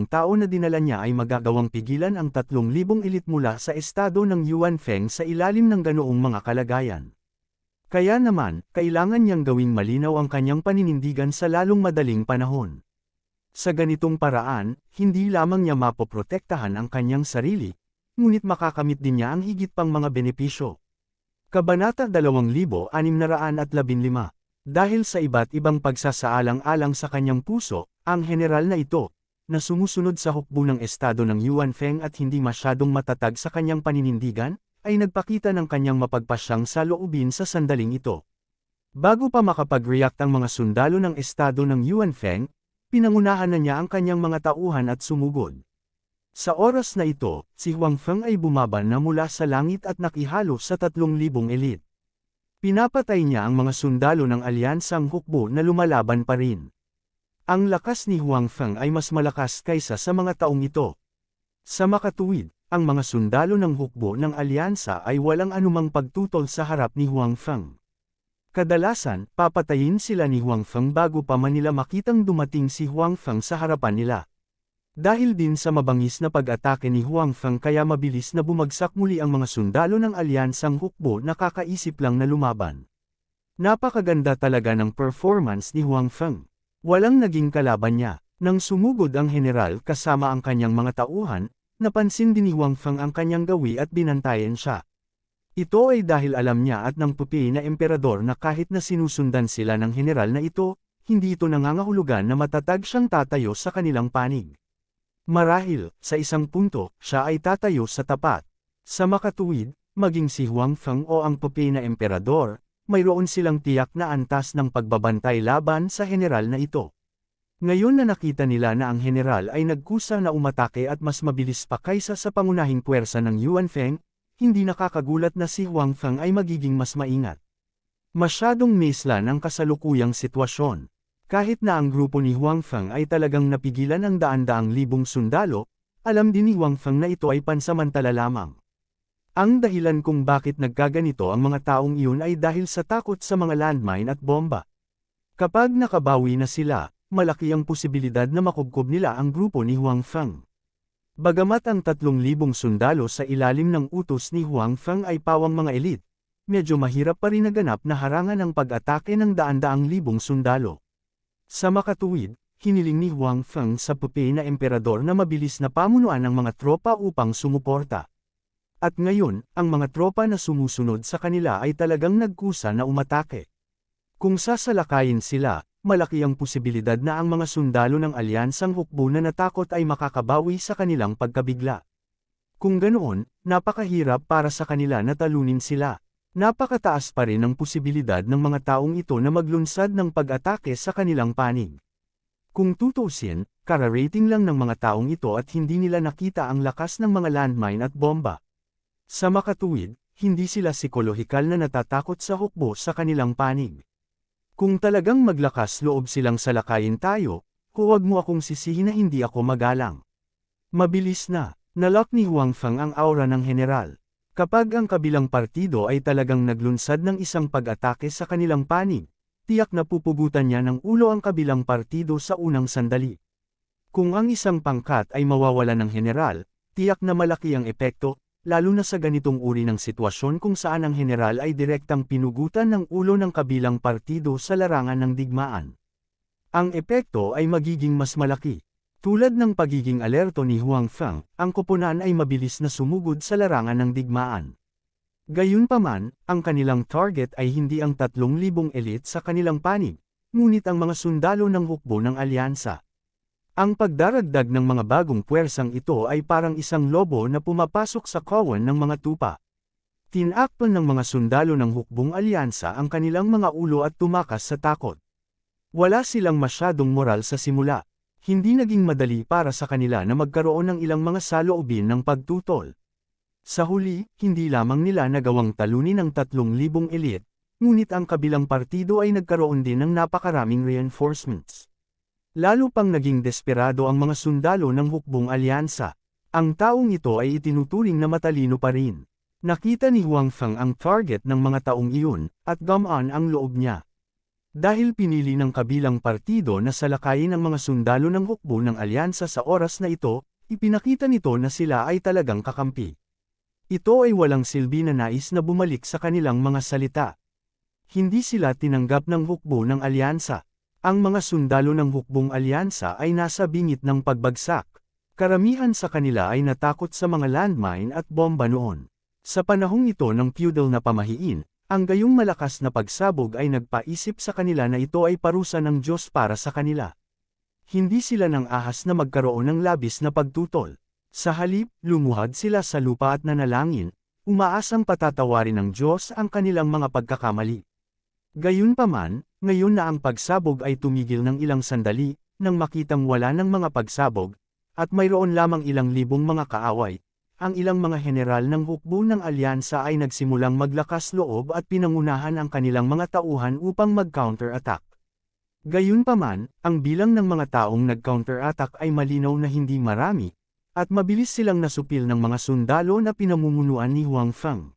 tao na dinala niya ay magagawang pigilan ang 3,000 elite mula sa estado ng Yuanfeng sa ilalim ng ganoong mga kalagayan. Kaya naman, kailangan niyang gawing malinaw ang kanyang paninindigan sa lalong madaling panahon. Sa ganitong paraan, hindi lamang niya mapoprotektahan ang kanyang sarili, ngunit makakamit din niya ang higit pang mga benepisyo. Kabanata 2615. Dahil sa iba't ibang pagsasaalang-alang sa kanyang puso, ang general na ito, na sumusunod sa hukbo ng estado ng Yuanfeng at hindi masyadong matatag sa kanyang paninindigan, ay nagpakita ng kanyang mapagpasyang saloobin sa sandaling ito. Bago pa makapag-react ang mga sundalo ng estado ng Yuanfeng, pinangunahan na niya ang kanyang mga tauhan at sumugod. Sa oras na ito, si Huang Feng ay bumaba na mula sa langit at nakihalo sa 3,000 elite. Pinapatay niya ang mga sundalo ng alyansang hukbo na lumalaban pa rin. Ang lakas ni Huang Feng ay mas malakas kaysa sa mga taong ito. Sa makatuwid, ang mga sundalo ng hukbo ng alyansa ay walang anumang pagtutol sa harap ni Huang Feng. Kadalasan, papatayin sila ni Huang Feng bago pa man nila makitang dumating si Huang Feng sa harapan nila. Dahil din sa mabangis na pag-atake ni Huang Feng kaya mabilis na bumagsak muli ang mga sundalo ng alyansang hukbo na kakaisip lang na lumaban. Napakaganda talaga ng performance ni Huang Feng. Walang naging kalaban niya. Nang sumugod ang general kasama ang kanyang mga tauhan, napansin din ni Huang Feng ang kanyang gawi at binantayan siya. Ito ay dahil alam niya at ng pupi na emperador na kahit na sinusundan sila ng general na ito, hindi ito nangangahulugan na matatag siyang tatayo sa kanilang panig. Marahil, sa isang punto, siya ay tatayo sa tapat. Sa makatuwid, maging si Huang Feng o ang pupi na emperador, mayroon silang tiyak na antas ng pagbabantay laban sa general na ito. Ngayon na nakita nila na ang general ay nagkusa na umatake at mas mabilis pa kaysa sa pangunahing puwersa ng Yuan Feng, hindi nakakagulat na si Huang Feng ay magiging mas maingat. Masyadong mislan ang kasalukuyang sitwasyon. Kahit na ang grupo ni Huang Feng ay talagang napigilan ang daan-daang libong sundalo, alam din ni Huang Feng na ito ay pansamantala lamang. Ang dahilan kung bakit nagkaganito ang mga taong iyon ay dahil sa takot sa mga landmine at bomba. Kapag nakabawi na sila, malaki ang posibilidad na makubkob nila ang grupo ni Huang Feng. Bagamat ang 3,000 sundalo sa ilalim ng utos ni Huang Feng ay pawang mga elite, medyo mahirap pa rin naganap na harangan ang pag-atake ng daan-daang libong sundalo. Sa makatuwid, hiniling ni Huang Feng sa pupi na emperador na mabilis na pamunuan ng mga tropa upang sumuporta. At ngayon, ang mga tropa na sumusunod sa kanila ay talagang nagkusa na umatake. Kung sasalakayin sila, malaki ang posibilidad na ang mga sundalo ng alyansang hukbo na natakot ay makakabawi sa kanilang pagkabigla. Kung ganoon, napakahirap para sa kanila na talunin sila. Napakataas pa rin ang posibilidad ng mga taong ito na maglunsad ng pag-atake sa kanilang panig. Kung tutuusin, kararating lang ng mga taong ito at hindi nila nakita ang lakas ng mga landmine at bomba. Sa makatuwid, hindi sila psikolohikal na natatakot sa hukbo sa kanilang panig. Kung talagang maglakas loob silang salakayin tayo, huwag mo akong sisihin na hindi ako magalang. Mabilis na, nalock ni Huang Feng ang aura ng general. Kapag ang kabilang partido ay talagang naglunsad ng isang pag-atake sa kanilang panig, tiyak na pupugutan niya ng ulo ang kabilang partido sa unang sandali. Kung ang isang pangkat ay mawawala ng general, tiyak na malaki ang epekto, lalo na sa ganitong uri ng sitwasyon kung saan ang general ay direktang pinugutan ng ulo ng kabilang partido sa larangan ng digmaan. Ang epekto ay magiging mas malaki. Tulad ng pagiging alerto ni Huang Feng, ang koponan ay mabilis na sumugod sa larangan ng digmaan. Gayunpaman, ang kanilang target ay hindi ang 3,000 elite sa kanilang panig, ngunit ang mga sundalo ng hukbo ng alyansa. Ang pagdaragdag ng mga bagong puwersang ito ay parang isang lobo na pumapasok sa kawan ng mga tupa. Tinakpan ng mga sundalo ng hukbong alyansa ang kanilang mga ulo at tumakas sa takot. Wala silang masyadong moral sa simula. Hindi naging madali para sa kanila na magkaroon ng ilang mga saloobin ng pagtutol. Sa huli, hindi lamang nila nagawang talunin ang 3,000 elite, ngunit ang kabilang partido ay nagkaroon din ng napakaraming reinforcements. Lalo pang naging desperado ang mga sundalo ng hukbong alyansa. Ang taong ito ay itinuturing na matalino pa rin. Nakita ni Huang Feng ang target ng mga taong iyon, at gamaan ang loob niya. Dahil pinili ng kabilang partido na salakayin ang mga sundalo ng hukbo ng alyansa sa oras na ito, ipinakita nito na sila ay talagang kakampi. Ito ay walang silbi na nais na bumalik sa kanilang mga salita. Hindi sila tinanggap ng hukbo ng alyansa. Ang mga sundalo ng hukbong alyansa ay nasa bingit ng pagbagsak. Karamihan sa kanila ay natakot sa mga landmine at bomba noon. Sa panahong ito ng feudal na pamahiin, ang gayong malakas na pagsabog ay nagpaisip sa kanila na ito ay parusa ng Diyos para sa kanila. Hindi sila nang ahas na magkaroon ng labis na pagtutol. Sa halip, lumuhad sila sa lupa at nanalangin, umaasang patatawarin ng Diyos ang kanilang mga pagkakamali. Gayunpaman, ngayon na ang pagsabog ay tumigil ng ilang sandali, nang makitang wala ng mga pagsabog, at mayroon lamang ilang libong mga kaaway, ang ilang mga general ng hukbo ng alyansa ay nagsimulang maglakas loob at pinangunahan ang kanilang mga tauhan upang mag-counter-attack. Gayunpaman, ang bilang ng mga taong nag-counter-attack ay malinaw na hindi marami, at mabilis silang nasupil ng mga sundalo na pinamumunuan ni Huang Feng.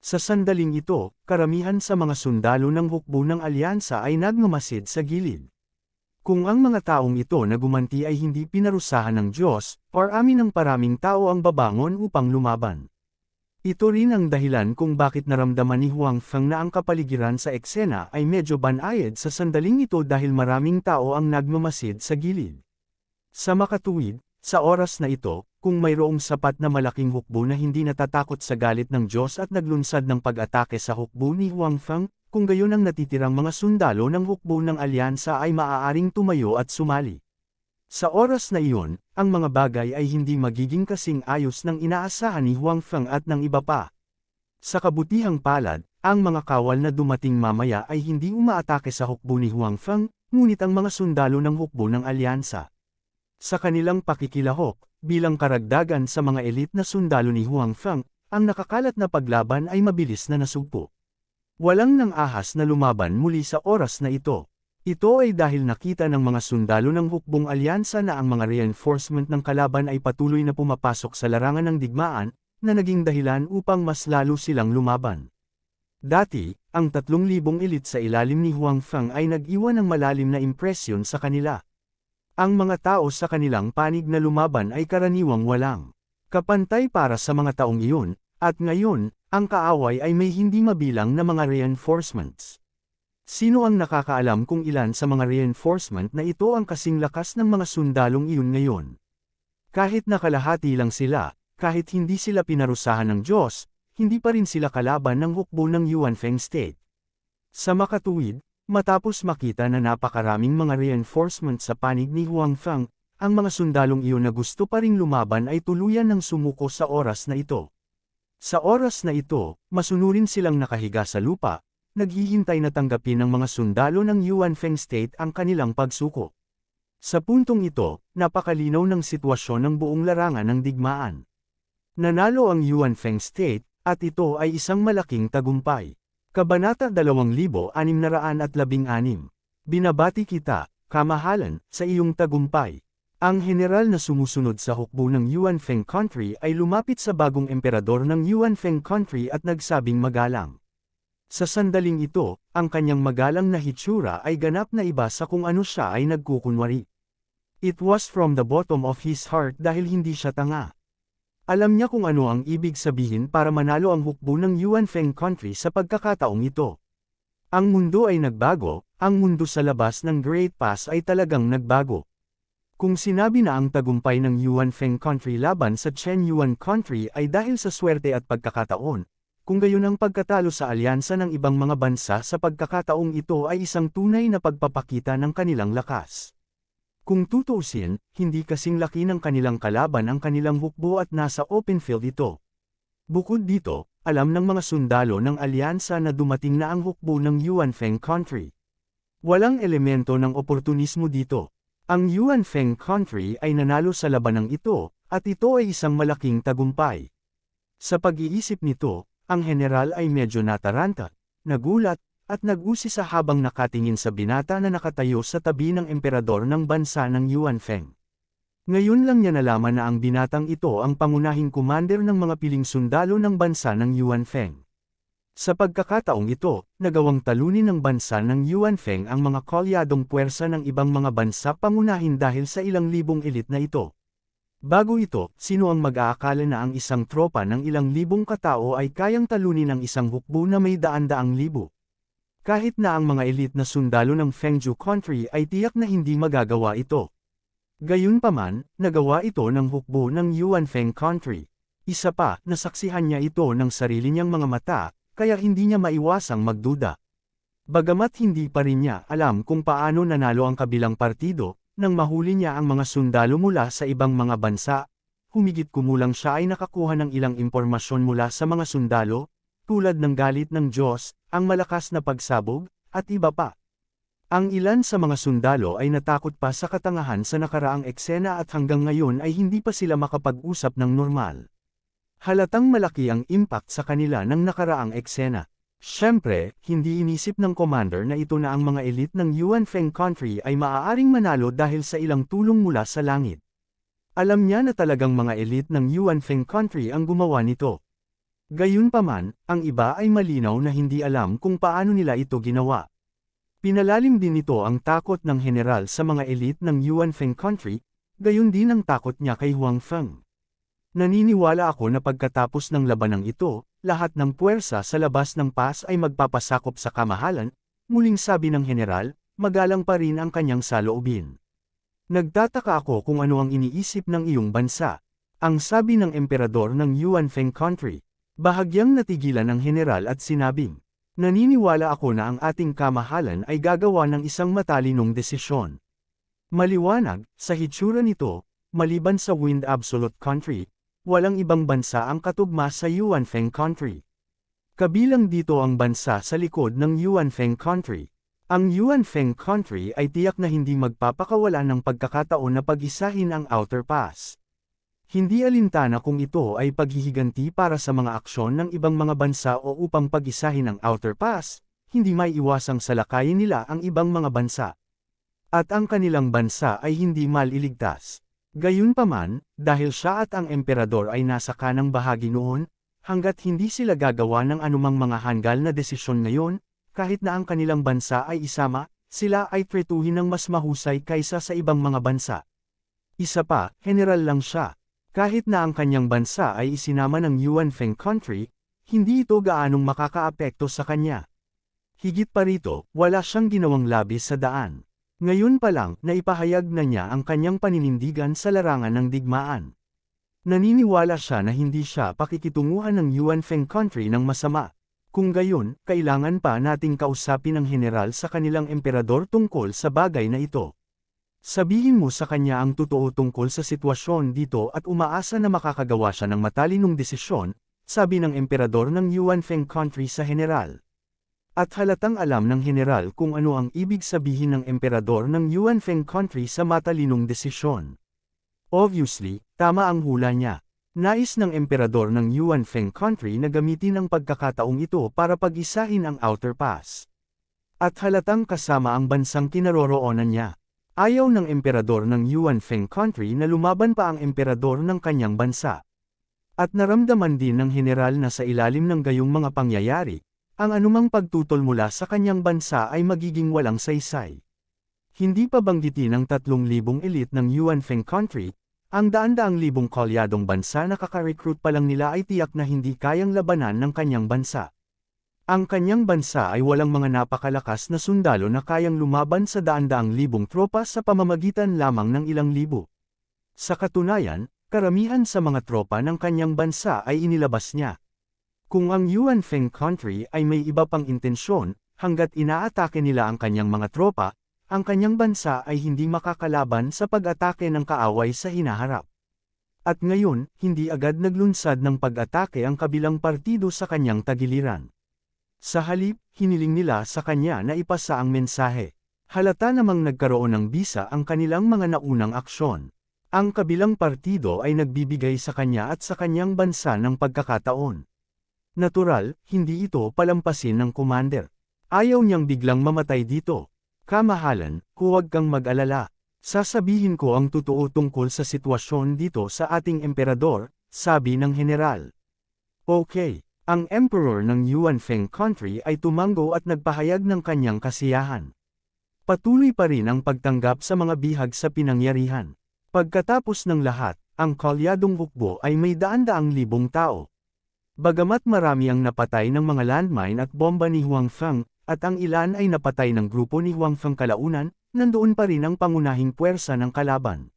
Sa sandaling ito, karamihan sa mga sundalo ng hukbo ng alyansa ay nagmamasid sa gilid. Kung ang mga taong ito na gumanti ay hindi pinarusahan ng Diyos, or amin ng paraming tao ang babangon upang lumaban. Ito rin ang dahilan kung bakit naramdaman ni Huang Feng na ang kapaligiran sa eksena ay medyo banayad sa sandaling ito dahil maraming tao ang nagmamasid sa gilid. Sa makatuwid, sa oras na ito, kung mayroong sapat na malaking hukbo na hindi natatakot sa galit ng Diyos at naglunsad ng pag-atake sa hukbo ni Huang Feng, kung gayon ang natitirang mga sundalo ng hukbo ng alyansa ay maaaring tumayo at sumali. Sa oras na iyon, ang mga bagay ay hindi magiging kasing ayos ng inaasahan ni Huang Feng at ng iba pa. Sa kabutihang palad, ang mga kawal na dumating mamaya ay hindi umaatake sa hukbo ni Huang Feng, ngunit ang mga sundalo ng hukbo ng alyansa. Sa kanilang pakikilahok, bilang karagdagan sa mga elite na sundalo ni Huang Feng, ang nakakalat na paglaban ay mabilis na nasugpo. Walang nang ahas na lumaban muli sa oras na ito. Ito ay dahil nakita ng mga sundalo ng hukbong alyansa na ang mga reinforcement ng kalaban ay patuloy na pumapasok sa larangan ng digmaan, na naging dahilan upang mas lalo silang lumaban. Dati, ang 3,000 elite sa ilalim ni Huang Feng ay nag-iwan ng malalim na impresyon sa kanila. Ang mga tao sa kanilang panig na lumaban ay karaniwang walang kapantay para sa mga taong iyon, at ngayon, ang kaaway ay may hindi mabilang na mga reinforcements. Sino ang nakakaalam kung ilan sa mga reinforcement na ito ang kasing lakas ng mga sundalong iyon ngayon? Kahit nakalahati lang sila, kahit hindi sila pinarusahan ng Diyos, hindi pa rin sila kalaban ng hukbo ng Yuanfeng State. Sa makatuwid, matapos makita na napakaraming mga reinforcement sa panig ni Huang Feng, ang mga sundalong iyon na gusto pa ring lumaban ay tuluyan ng sumuko sa oras na ito. Sa oras na ito, masunurin silang nakahiga sa lupa, naghihintay na tanggapin ng mga sundalo ng Yuanfeng State ang kanilang pagsuko. Sa puntong ito, napakalinaw ng sitwasyon ng buong larangan ng digmaan. Nanalo ang Yuanfeng State, at ito ay isang malaking tagumpay. Kabanata 2616. Binabati kita, kamahalan, sa iyong tagumpay. Ang general na sumusunod sa hukbo ng Yuanfeng Country ay lumapit sa bagong emperador ng Yuanfeng Country at nagsabing magalang. Sa sandaling ito, ang kanyang magalang na hitsura ay ganap na iba sa kung ano siya ay nagkukunwari. It was from the bottom of his heart dahil hindi siya tanga. Alam niya kung ano ang ibig sabihin para manalo ang hukbo ng Yuanfeng Country sa pagkakataong ito. Ang mundo ay nagbago, ang mundo sa labas ng Great Pass ay talagang nagbago. Kung sinabi na ang tagumpay ng Yuanfeng Country laban sa Chen Yuan Country ay dahil sa swerte at pagkakataon, kung gayon ang pagkatalo sa alyansa ng ibang mga bansa sa pagkakataong ito ay isang tunay na pagpapakita ng kanilang lakas. Kung tutuusin, hindi kasing laki ng kanilang kalaban ang kanilang hukbo at nasa open field ito. Bukod dito, alam ng mga sundalo ng alyansa na dumating na ang hukbo ng Yuanfeng Country. Walang elemento ng oportunismo dito. Ang Yuanfeng Country ay nanalo sa labanang ito, at ito ay isang malaking tagumpay. Sa pag-iisip nito, ang general ay medyo nataranta, nagulat, at nag-usisa habang nakatingin sa binata na nakatayo sa tabi ng emperador ng bansa ng Yuanfeng. Ngayon lang niya nalaman na ang binatang ito ang pangunahing commander ng mga piling sundalo ng bansa ng Yuanfeng. Sa pagkakataong ito, nagawang talunin ng bansa ng Yuanfeng ang mga kolyadong puwersa ng ibang mga bansa pangunahin dahil sa ilang libong elite na ito. Bago ito, sino ang mag-aakala na ang isang tropa ng ilang libong katao ay kayang talunin ang isang hukbo na may daan-daang libo? Kahit na ang mga elite na sundalo ng Fengju Country ay tiyak na hindi magagawa ito. Gayunpaman, nagawa ito ng hukbo ng Yuanfeng Country. Isa pa, nasaksihan niya ito ng sarili niyang mga mata, kaya hindi niya maiwasang magduda. Bagamat hindi pa rin niya alam kung paano nanalo ang kabilang partido, nang mahuli niya ang mga sundalo mula sa ibang mga bansa, humigit kumulang siya ay nakakuha ng ilang impormasyon mula sa mga sundalo, tulad ng galit ng Diyos, ang malakas na pagsabog, at iba pa. Ang ilan sa mga sundalo ay natakot pa sa katangahan sa nakaraang eksena at hanggang ngayon ay hindi pa sila makapag-usap ng normal. Halatang malaki ang impact sa kanila ng nakaraang eksena. Siyempre, hindi inisip ng commander na ito na ang mga elite ng Yuanfeng Country ay maaaring manalo dahil sa ilang tulong mula sa langit. Alam niya na talagang mga elite ng Yuanfeng Country ang gumawa nito. Gayunpaman, ang iba ay malinaw na hindi alam kung paano nila ito ginawa. Pinalalim din nito ang takot ng general sa mga elite ng Yuanfeng Country, gayon din ang takot niya kay Huang Feng. Naniniwala ako na pagkatapos ng labanang ito, lahat ng puwersa sa labas ng pass ay magpapasakop sa kamahalan, muling sabi ng general, magalang pa rin ang kanyang saloobin. Nagtataka ako kung ano ang iniisip ng iyong bansa. Ang sabi ng emperador ng Yuanfeng country. Bahagyang natigilan ng general at sinabing, naniniwala ako na ang ating kamahalan ay gagawa ng isang matalinong desisyon. Maliwanag, sa hitsura nito, maliban sa Wind Absolute country, walang ibang bansa ang katugma sa Yuanfeng country. Kabilang dito ang bansa sa likod ng Yuanfeng country. Ang Yuanfeng country ay tiyak na hindi magpapakawala ng pagkakataon na pag-isahin ang Outer Pass. Hindi alintana kung ito ay paghihiganti para sa mga aksyon ng ibang mga bansa o upang pag-isahin ang Outer Pass, hindi may iwasang salakayin nila ang ibang mga bansa. At ang kanilang bansa ay hindi maliligtas. Gayunpaman, dahil siya at ang emperador ay nasa kanang bahagi noon, hanggat hindi sila gagawa ng anumang mga hanggal na desisyon ngayon, kahit na ang kanilang bansa ay isama, sila ay tretuhin ng mas mahusay kaysa sa ibang mga bansa. Isa pa, general lang siya. Kahit na ang kanyang bansa ay isinama ng Yuanfeng country, hindi ito gaanong makakaapekto sa kanya. Higit pa rito, wala siyang ginawang labis sa daan. Ngayon pa lang, naipahayag na niya ang kanyang paninindigan sa larangan ng digmaan. Naniniwala siya na hindi siya pakikitunguhan ng Yuanfeng country ng masama. Kung gayon, kailangan pa nating kausapin ang general sa kanilang emperador tungkol sa bagay na ito. Sabihin mo sa kanya ang totoo tungkol sa sitwasyon dito at umaasa na makakagawa siya ng matalinong desisyon, sabi ng emperador ng Yuanfeng country sa general. At halatang alam ng general kung ano ang ibig sabihin ng emperador ng Yuanfeng country sa matalinong desisyon. Obviously, tama ang hula niya. Nais ng emperador ng Yuanfeng country na gamitin ang pagkakataong ito para pag-isahin ang Outer Pass. At halatang kasama ang bansang kinaroroonan niya. Ayaw ng emperador ng Yuanfeng country na lumaban pa ang emperador ng kanyang bansa. At naramdaman din ng general na sa ilalim ng gayong mga pangyayari, ang anumang pagtutol mula sa kanyang bansa ay magiging walang saysay. Hindi pa banggitin ang 3,000 elite ng Yuanfeng country, ang daan-daang libong kolyadong bansa na kaka-recruit pa lang nila ay tiyak na hindi kayang labanan ng kanyang bansa. Ang kanyang bansa ay walang mga napakalakas na sundalo na kayang lumaban sa daan-daang libong tropa sa pamamagitan lamang ng ilang libo. Sa katunayan, karamihan sa mga tropa ng kanyang bansa ay inilabas niya. Kung ang Yuanfeng country ay may iba pang intensyon, hanggat inaatake nila ang kanyang mga tropa, ang kanyang bansa ay hindi makakalaban sa pag-atake ng kaaway sa hinaharap. At ngayon, hindi agad naglunsad ng pag-atake ang kabilang partido sa kanyang tagiliran. Sa halip, hiniling nila sa kanya na ipasa ang mensahe. Halata namang nagkaroon ng bisa ang kanilang mga naunang aksyon. Ang kabilang partido ay nagbibigay sa kanya at sa kanyang bansa ng pagkakataon. Natural, hindi ito palampasin ng commander. Ayaw niyang biglang mamatay dito. Kamahalan, huwag kang mag-alala. Sasabihin ko ang totoo tungkol sa sitwasyon dito sa ating emperador, sabi ng general. Okay, ang emperor ng Yuanfeng country ay tumango at nagpahayag ng kanyang kasiyahan. Patuloy pa rin ang pagtanggap sa mga bihag sa pinangyarihan. Pagkatapos ng lahat, ang kolyadong hukbo ay may daan-daang libong tao. Bagamat marami ang napatay ng mga landmine at bomba ni Huang Feng, at ang ilan ay napatay ng grupo ni Huang Feng kalaunan, nandoon pa rin ang pangunahing puwersa ng kalaban.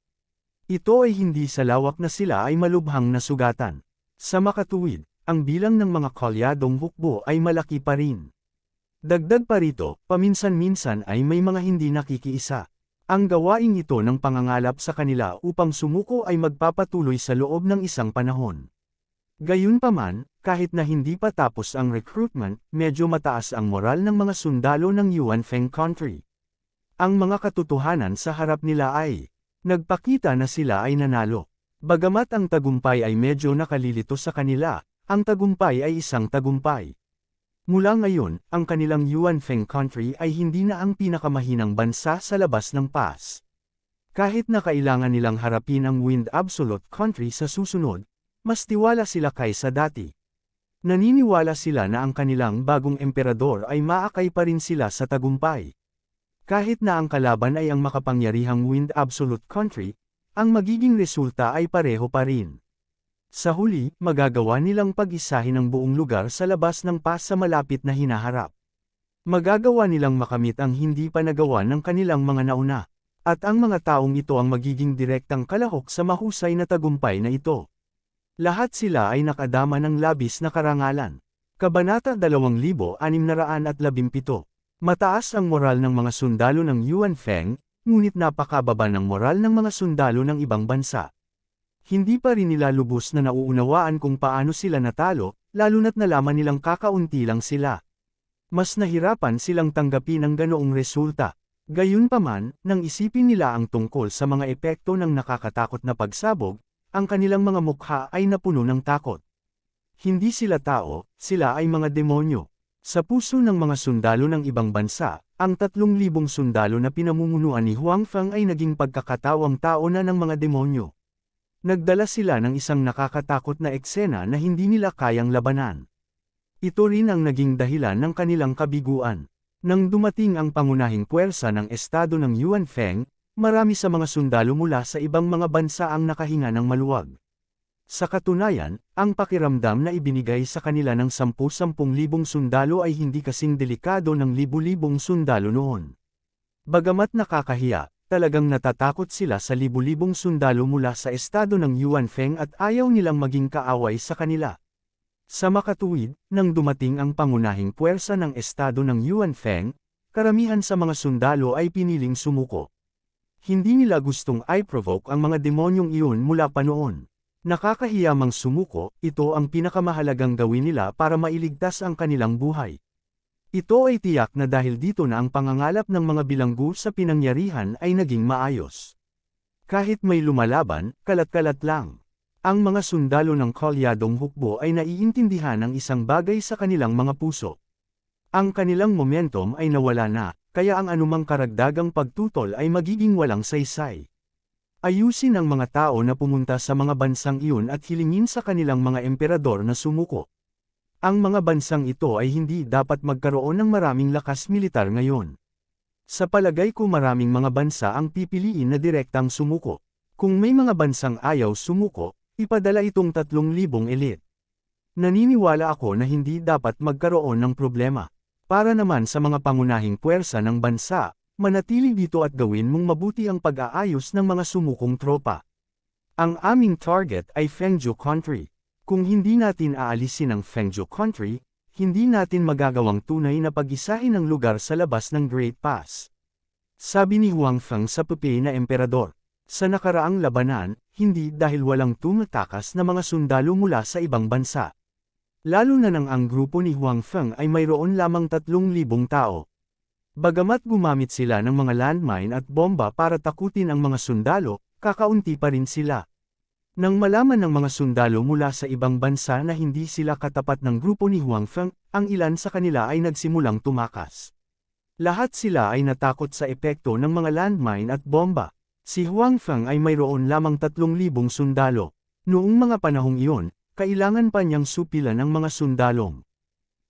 Ito ay hindi sa lawak na sila ay malubhang nasugatan. Sa makatuwid, ang bilang ng mga kolyadong hukbo ay malaki pa rin. Dagdag pa rito, paminsan-minsan ay may mga hindi nakikiisa. Ang gawaing ito ng pangangalap sa kanila upang sumuko ay magpapatuloy sa loob ng isang panahon. Gayunpaman, kahit na hindi pa tapos ang recruitment, medyo mataas ang moral ng mga sundalo ng Yuanfeng country. Ang mga katotohanan sa harap nila ay, nagpakita na sila ay nanalo. Bagamat ang tagumpay ay medyo nakalilito sa kanila, ang tagumpay ay isang tagumpay. Mula ngayon, ang kanilang Yuanfeng country ay hindi na ang pinakamahinang bansa sa labas ng pass. Kahit na kailangan nilang harapin ang Wind Absolute country sa susunod, mas tiwala sila kaysa dati. Naniniwala sila na ang kanilang bagong emperador ay maakay pa rin sila sa tagumpay. Kahit na ang kalaban ay ang makapangyarihang Wind Absolute country, ang magiging resulta ay pareho pa rin. Sa huli, magagawa nilang pag-isahin ang buong lugar sa labas ng pass sa malapit na hinaharap. Magagawa nilang makamit ang hindi pa nagawa ng kanilang mga nauna. At ang mga taong ito ang magiging direktang kalahok sa mahusay na tagumpay na ito. Lahat sila ay nakadama ng labis na karangalan. Kabanata 2617. Mataas ang moral ng mga sundalo ng Yuan Feng, ngunit napakababa ng moral ng mga sundalo ng ibang bansa. Hindi pa rin nila lubos na nauunawaan kung paano sila natalo, lalo na't nalaman nilang kakaunti lang sila. Mas nahirapan silang tanggapin ang ganoong resulta. Gayunpaman, nang isipin nila ang tungkol sa mga epekto ng nakakatakot na pagsabog, ang kanilang mga mukha ay napuno ng takot. Hindi sila tao, sila ay mga demonyo. Sa puso ng mga sundalo ng ibang bansa, ang 3,000 sundalo na pinamumunuan ni Huang Feng ay naging pagkakatawang tao na ng mga demonyo. Nagdala sila ng isang nakakatakot na eksena na hindi nila kayang labanan. Ito rin ang naging dahilan ng kanilang kabiguan. Nang dumating ang pangunahing puwersa ng estado ng Yuan Feng, marami sa mga sundalo mula sa ibang mga bansa ang nakahinga ng maluwag. Sa katunayan, ang pakiramdam na ibinigay sa kanila ng 10,000 sundalo ay hindi kasing delikado ng libu-libong sundalo noon. Bagamat nakakahiya, talagang natatakot sila sa libu-libong sundalo mula sa estado ng Yuan Feng at ayaw nilang maging kaaway sa kanila. Sa makatuwid, nang dumating ang pangunahing puwersa ng estado ng Yuan Feng, karamihan sa mga sundalo ay piniling sumuko. Hindi nila gustong i-provoke ang mga demonyong iyon mula pa noon. Nakakahiyamang sumuko, ito ang pinakamahalagang gawin nila para mailigtas ang kanilang buhay. Ito ay tiyak na dahil dito na ang pangangalap ng mga bilanggo sa pinangyarihan ay naging maayos. Kahit may lumalaban, kalat-kalat lang. Ang mga sundalo ng Kalyadong Hukbo ay naiintindihan ang isang bagay sa kanilang mga puso. Ang kanilang momentum ay nawala na, kaya ang anumang karagdagang pagtutol ay magiging walang saysay. Ayusin ang mga tao na pumunta sa mga bansang iyon at hilingin sa kanilang mga emperador na sumuko. Ang mga bansang ito ay hindi dapat magkaroon ng maraming lakas militar ngayon. Sa palagay ko maraming mga bansa ang pipiliin na direktang sumuko. Kung may mga bansang ayaw sumuko, ipadala itong 3,000 elite. Naniniwala ako na hindi dapat magkaroon ng problema. Para naman sa mga pangunahing puwersa ng bansa, manatili dito at gawin mong mabuti ang pag-aayos ng mga sumukong tropa. Ang aming target ay Fengzhou Country. Kung hindi natin aalisin ang Fengzhou Country, hindi natin magagawang tunay na pag-isahin ang lugar sa labas ng Great Pass. Sabi ni Huang Feng sa Pupei na emperador. Sa nakaraang labanan, hindi dahil walang tumatakas na mga sundalo mula sa ibang bansa. Lalo na nang ang grupo ni Huang Feng ay mayroon lamang 3,000 tao. Bagamat gumamit sila ng mga landmine at bomba para takutin ang mga sundalo, kakaunti pa rin sila. Nang malaman ng mga sundalo mula sa ibang bansa na hindi sila katapat ng grupo ni Huang Feng, ang ilan sa kanila ay nagsimulang tumakas. Lahat sila ay natakot sa epekto ng mga landmine at bomba. Si Huang Feng ay mayroon lamang 3,000 sundalo. Noong mga panahong iyon, kailangan pa niyang supilan ng mga sundalong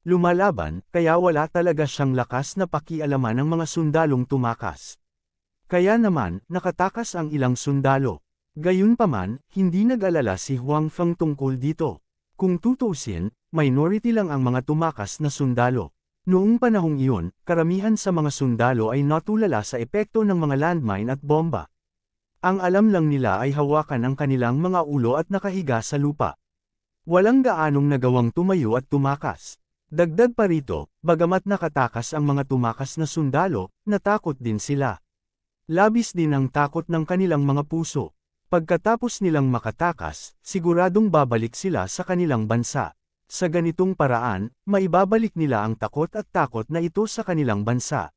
lumalaban, kaya wala talaga siyang lakas na pakialaman ng mga sundalong tumakas. Kaya naman, nakatakas ang ilang sundalo. Gayunpaman, hindi nag-alala si Huang Feng tungkol dito. Kung tutuusin, minority lang ang mga tumakas na sundalo. Noong panahong iyon, karamihan sa mga sundalo ay natulala sa epekto ng mga landmine at bomba. Ang alam lang nila ay hawakan ang kanilang mga ulo at nakahiga sa lupa. Walang gaanong nagawang tumayo at tumakas. Dagdag pa rito, bagamat nakatakas ang mga tumakas na sundalo, natakot din sila. Labis din ang takot ng kanilang mga puso. Pagkatapos nilang makatakas, siguradong babalik sila sa kanilang bansa. Sa ganitong paraan, maibabalik nila ang takot na ito sa kanilang bansa.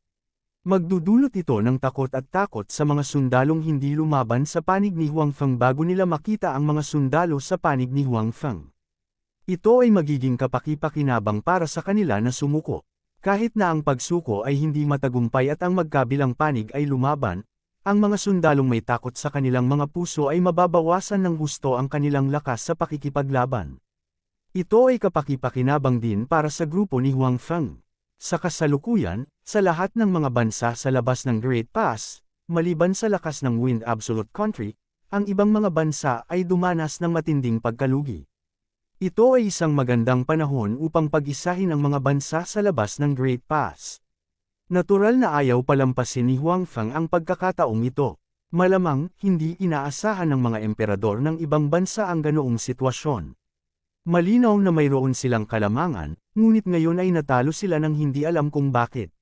Magdudulot ito ng takot sa mga sundalong hindi lumaban sa panig ni Huang Feng bago nila makita ang mga sundalo sa panig ni Huang Feng. Ito ay magiging kapaki-pakinabang para sa kanila na sumuko. Kahit na ang pagsuko ay hindi matagumpay at ang magkabilang panig ay lumaban, ang mga sundalong may takot sa kanilang mga puso ay mababawasan ng husto ang kanilang lakas sa pakikipaglaban. Ito ay kapaki-pakinabang din para sa grupo ni Huang Feng. Sa kasalukuyan, sa lahat ng mga bansa sa labas ng Great Pass, maliban sa lakas ng Wind Absolute Country, ang ibang mga bansa ay dumanas ng matinding pagkalugi. Ito ay isang magandang panahon upang pag-isahin ang mga bansa sa labas ng Great Pass. Natural na ayaw palampasin ni Huang Feng ang pagkakataong ito. Malamang, hindi inaasahan ng mga emperador ng ibang bansa ang ganoong sitwasyon. Malinaw na mayroon silang kalamangan, ngunit ngayon ay natalo sila ng hindi alam kung bakit.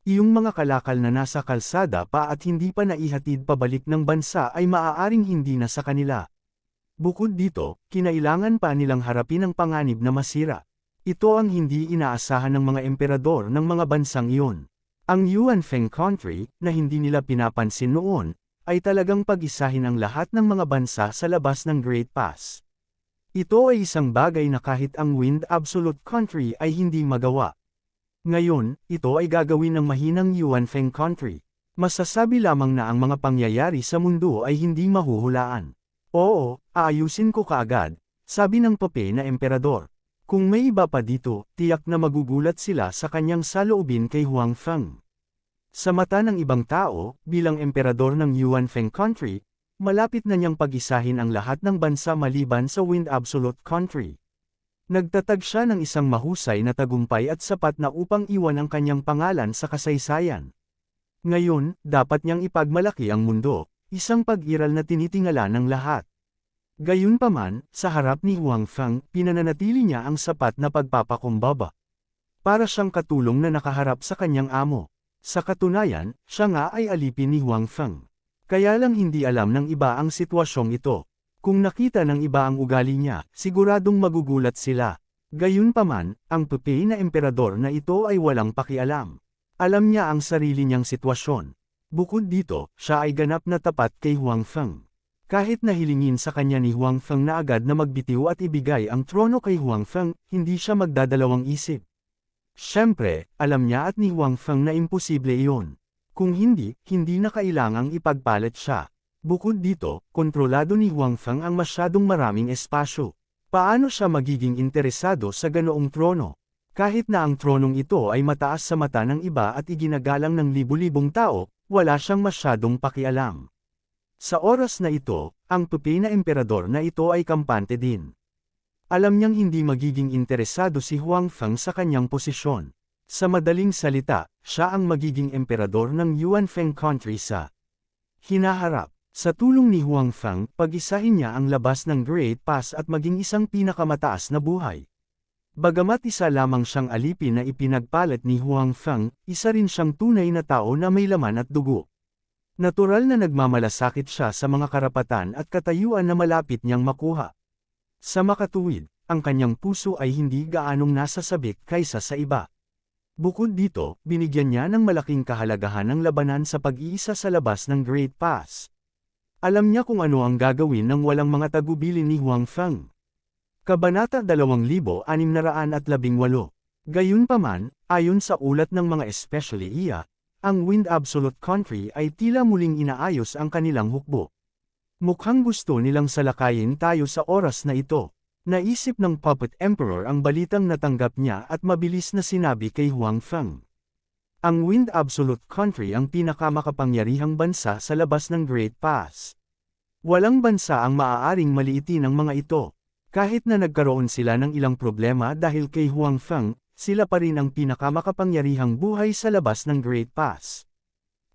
Iyong mga kalakal na nasa kalsada pa at hindi pa naihatid pabalik ng bansa ay maaaring hindi na sa kanila. Bukod dito, kinailangan pa nilang harapin ang panganib na masira. Ito ang hindi inaasahan ng mga emperador ng mga bansang iyon. Ang Yuan Feng country, na hindi nila pinapansin noon, ay talagang pag-isahin ang lahat ng mga bansa sa labas ng Great Pass. Ito ay isang bagay na kahit ang Wind Absolute country ay hindi magawa. Ngayon, ito ay gagawin ng mahinang Yuan Feng country. Masasabi lamang na ang mga pangyayari sa mundo ay hindi mahuhulaan. Oo, aayusin ko kaagad, sabi ng pape na emperador. Kung may iba pa dito, tiyak na magugulat sila sa kanyang saloobin kay Huang Feng. Sa mata ng ibang tao, bilang emperador ng Yuan Feng country, malapit na niyang pag-isahin ang lahat ng bansa maliban sa Wind Absolute country. Nagtatag siya ng isang mahusay na tagumpay at sapat na upang iwan ang kanyang pangalan sa kasaysayan. Ngayon, dapat niyang ipagmalaki ang mundo, isang pag-iral na tinitingala ng lahat. Gayunpaman, sa harap ni Huang Feng, pinananatili niya ang sapat na pagpapakumbaba. Para siyang katulong na nakaharap sa kanyang amo. Sa katunayan, siya nga ay alipin ni Huang Feng. Kaya lang hindi alam ng iba ang sitwasyong ito. Kung nakita ng iba ang ugali niya, siguradong magugulat sila. Gayunpaman, ang pape na emperador na ito ay walang pakialam. Alam niya ang sarili niyang sitwasyon. Bukod dito, siya ay ganap na tapat kay Huang Feng. Kahit nahilingin sa kanya ni Huang Feng na agad na magbitiw at ibigay ang trono kay Huang Feng, hindi siya magdadalawang isip. Siyempre, alam niya at ni Huang Feng na imposible iyon. Kung hindi, hindi na kailangang ipagpalit siya. Bukod dito, kontrolado ni Huang Feng ang masyadong maraming espasyo. Paano siya magiging interesado sa ganoong trono? Kahit na ang tronong ito ay mataas sa mata ng iba at iginagalang ng libu-libong tao, wala siyang masyadong pakialam. Sa oras na ito, ang pape na emperador na ito ay kampante din. Alam niyang hindi magiging interesado si Huang Feng sa kanyang posisyon. Sa madaling salita, siya ang magiging emperador ng Yuan Feng country sa hinaharap. Sa tulong ni Huang Feng, pag-isahin niya ang labas ng Great Pass at maging isang pinakamataas na buhay. Bagamat isa lamang siyang alipin na ipinagpalit ni Huang Feng, isa rin siyang tunay na tao na may laman at dugo. Natural na nagmamalasakit siya sa mga karapatan at katayuan na malapit niyang makuha. Sa makatuwid, ang kanyang puso ay hindi gaanong nasasabik kaysa sa iba. Bukod dito, binigyan niya ng malaking kahalagahan ang labanan sa pag-iisa sa labas ng Great Pass. Alam niya kung ano ang gagawin ng walang mga tagubilin ni Huang Feng. Kabanata 2618. Gayunpaman, ayon sa ulat ng mga especially iya, ang Wind Absolute country ay tila muling inaayos ang kanilang hukbo. Mukhang gusto nilang salakayin tayo sa oras na ito. Naisip ng Puppet Emperor ang balitang natanggap niya at mabilis na sinabi kay Huang Feng. Ang Wind Absolute country ang pinakamakapangyarihang bansa sa labas ng Great Pass. Walang bansa ang maaaring maliitin ng mga ito. Kahit na nagkaroon sila ng ilang problema dahil kay Huang Feng, sila pa rin ang pinakamakapangyarihang buhay sa labas ng Great Pass.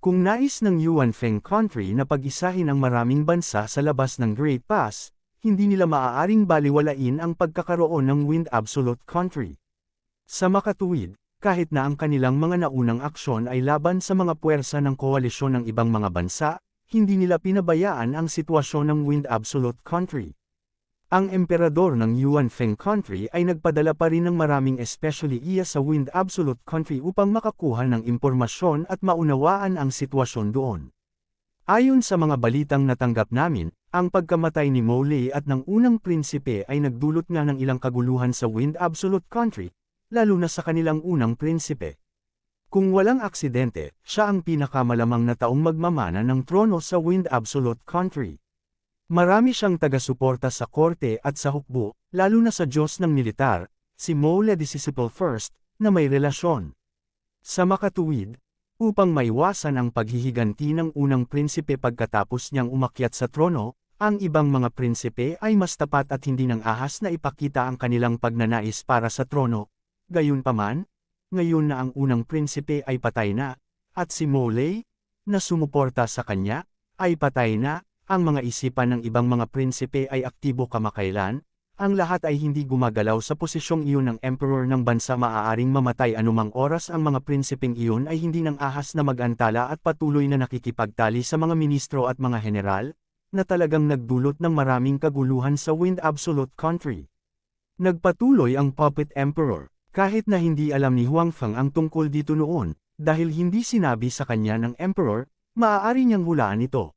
Kung nais ng Yuan Feng country na pag-isahin ang maraming bansa sa labas ng Great Pass, hindi nila maaaring baliwalain ang pagkakaroon ng Wind Absolute country. Sa makatuwid, kahit na ang kanilang mga naunang aksyon ay laban sa mga puwersa ng koalisyon ng ibang mga bansa, hindi nila pinabayaan ang sitwasyon ng Wind Absolute country. Ang emperador ng Yuan Feng country ay nagpadala pa rin ng maraming especially iya sa Wind Absolute country upang makakuha ng impormasyon at maunawaan ang sitwasyon doon. Ayon sa mga balitang natanggap namin, ang pagkamatay ni Mole at ng unang prinsipe ay nagdulot nga ng ilang kaguluhan sa Wind Absolute country, lalo na sa kanilang unang prinsipe. Kung walang aksidente, siya ang pinakamalamang na taong magmamana ng trono sa Wind Absolute country. Marami siyang taga-suporta sa korte at sa hukbo, lalo na sa Diyos ng militar, si Mole Disciple First, na may relasyon. Sa makatuwid, upang maiwasan ang paghihiganti ng unang prinsipe pagkatapos niyang umakyat sa trono, ang ibang mga prinsipe ay mas tapat at hindi nang ahas na ipakita ang kanilang pagnanais para sa trono. Gayunpaman, ngayon na ang unang prinsipe ay patay na, at si Molay, na sumuporta sa kanya, ay patay na, ang mga isipan ng ibang mga prinsipe ay aktibo kamakailan, ang lahat ay hindi gumagalaw sa posisyong iyon ng emperor ng bansa maaaring mamatay anumang oras ang mga prinsipeng iyon ay hindi nang ahas na mag-antala at patuloy na nakikipagtali sa mga ministro at mga general, na talagang nagdulot ng maraming kaguluhan sa Wind Absolute Country. Nagpatuloy ang Puppet Emperor, kahit na hindi alam ni Huangfeng ang tungkol dito noon, dahil hindi sinabi sa kanya ng emperor, maaari niyang hulaan ito.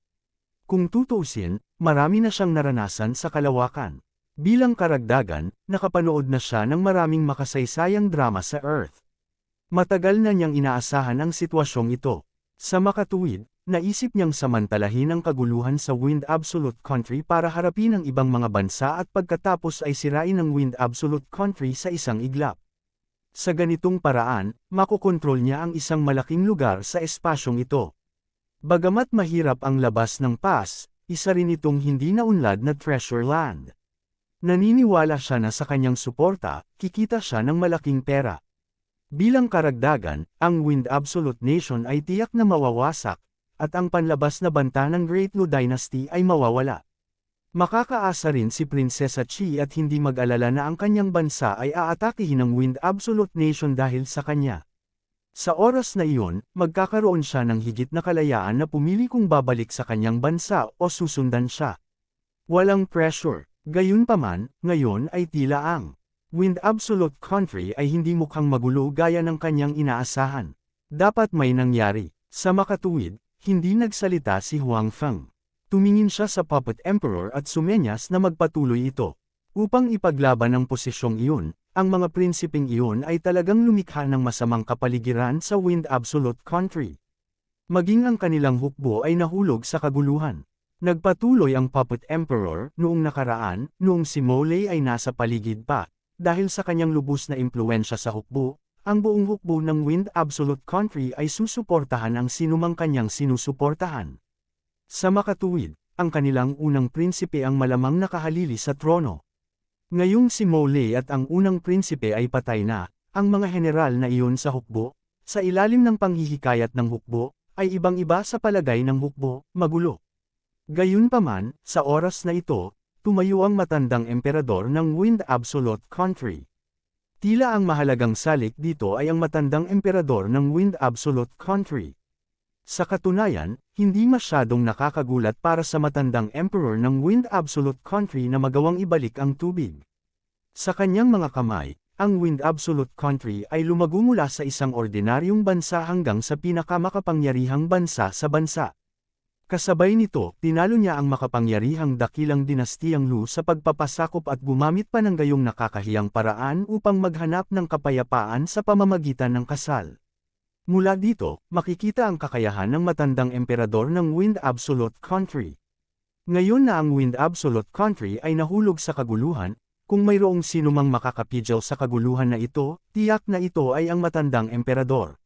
Kung tutuusin, marami na siyang naranasan sa kalawakan. Bilang karagdagan, nakapanood na siya ng maraming makasaysayang drama sa Earth. Matagal na niyang inaasahan ang sitwasyong ito. Sa makatuwid, naisip niyang samantalahin ang kaguluhan sa Wind Absolute Country para harapin ang ibang mga bansa at pagkatapos ay sirain ang Wind Absolute Country sa isang iglap. Sa ganitong paraan, makokontrol niya ang isang malaking lugar sa espasyong ito. Bagamat mahirap ang labas ng pass, isa rin itong hindi naunlad na treasure land. Naniniwala siya na sa kanyang suporta, kikita siya ng malaking pera. Bilang karagdagan, ang Wind Absolute Nation ay tiyak na mawawasak, at ang panlabas na banta ng Great Lu Dynasty ay mawawala. Makakaasa rin si Prinsesa Chi at hindi mag-alala na ang kanyang bansa ay aatakihin ng Wind Absolute Nation dahil sa kanya. Sa oras na iyon, magkakaroon siya ng higit na kalayaan na pumili kung babalik sa kanyang bansa o susundan siya. Walang pressure. Gayunpaman, ngayon ay tila ang Wind Absolute Country ay hindi mukhang magulo gaya ng kanyang inaasahan. Dapat may nangyari. Sa makatuwid, hindi nagsalita si Huangfeng. Tumingin siya sa Puppet Emperor at sumenyas na magpatuloy ito. Upang ipaglaban ang posisyong iyon, ang mga prinsipeng iyon ay talagang lumikha ng masamang kapaligiran sa Wind Absolute Country. Maging ang kanilang hukbo ay nahulog sa kaguluhan. Nagpatuloy ang Puppet Emperor noong nakaraan, noong si Molay ay nasa paligid pa, dahil sa kanyang lubos na impluensya sa hukbo, ang buong hukbo ng Wind Absolute Country ay susuportahan ang sinumang kanyang sinusuportahan. Sa makatuwid, ang kanilang unang prinsipe ang malamang nakahalili sa trono. Ngayong si Molay at ang unang prinsipe ay patay na, ang mga general na iyon sa hukbo, sa ilalim ng panghihikayat ng hukbo, ay ibang-iba sa palagay ng hukbo, magulo. Gayunpaman, sa oras na ito, tumayo ang matandang emperador ng Wind Absolute Country. Tila ang mahalagang salik dito ay ang matandang emperador ng Wind Absolute Country. Sa katunayan, hindi masyadong nakakagulat para sa matandang emperor ng Wind Absolute Country na magawang ibalik ang tubig. Sa kanyang mga kamay, ang Wind Absolute Country ay lumago mula sa isang ordinaryong bansa hanggang sa pinakamakapangyarihang bansa sa bansa. Kasabay nito, tinalo niya ang makapangyarihang dakilang dinastiyang Lu sa pagpapasakop at gumamit pa ng gayong nakakahiyang paraan upang maghanap ng kapayapaan sa pamamagitan ng kasal. Mula dito, makikita ang kakayahan ng matandang emperador ng Wind Absolute Country. Ngayon na ang Wind Absolute Country ay nahulog sa kaguluhan, kung mayroong sinumang makakapigil sa kaguluhan na ito, tiyak na ito ay ang matandang emperador.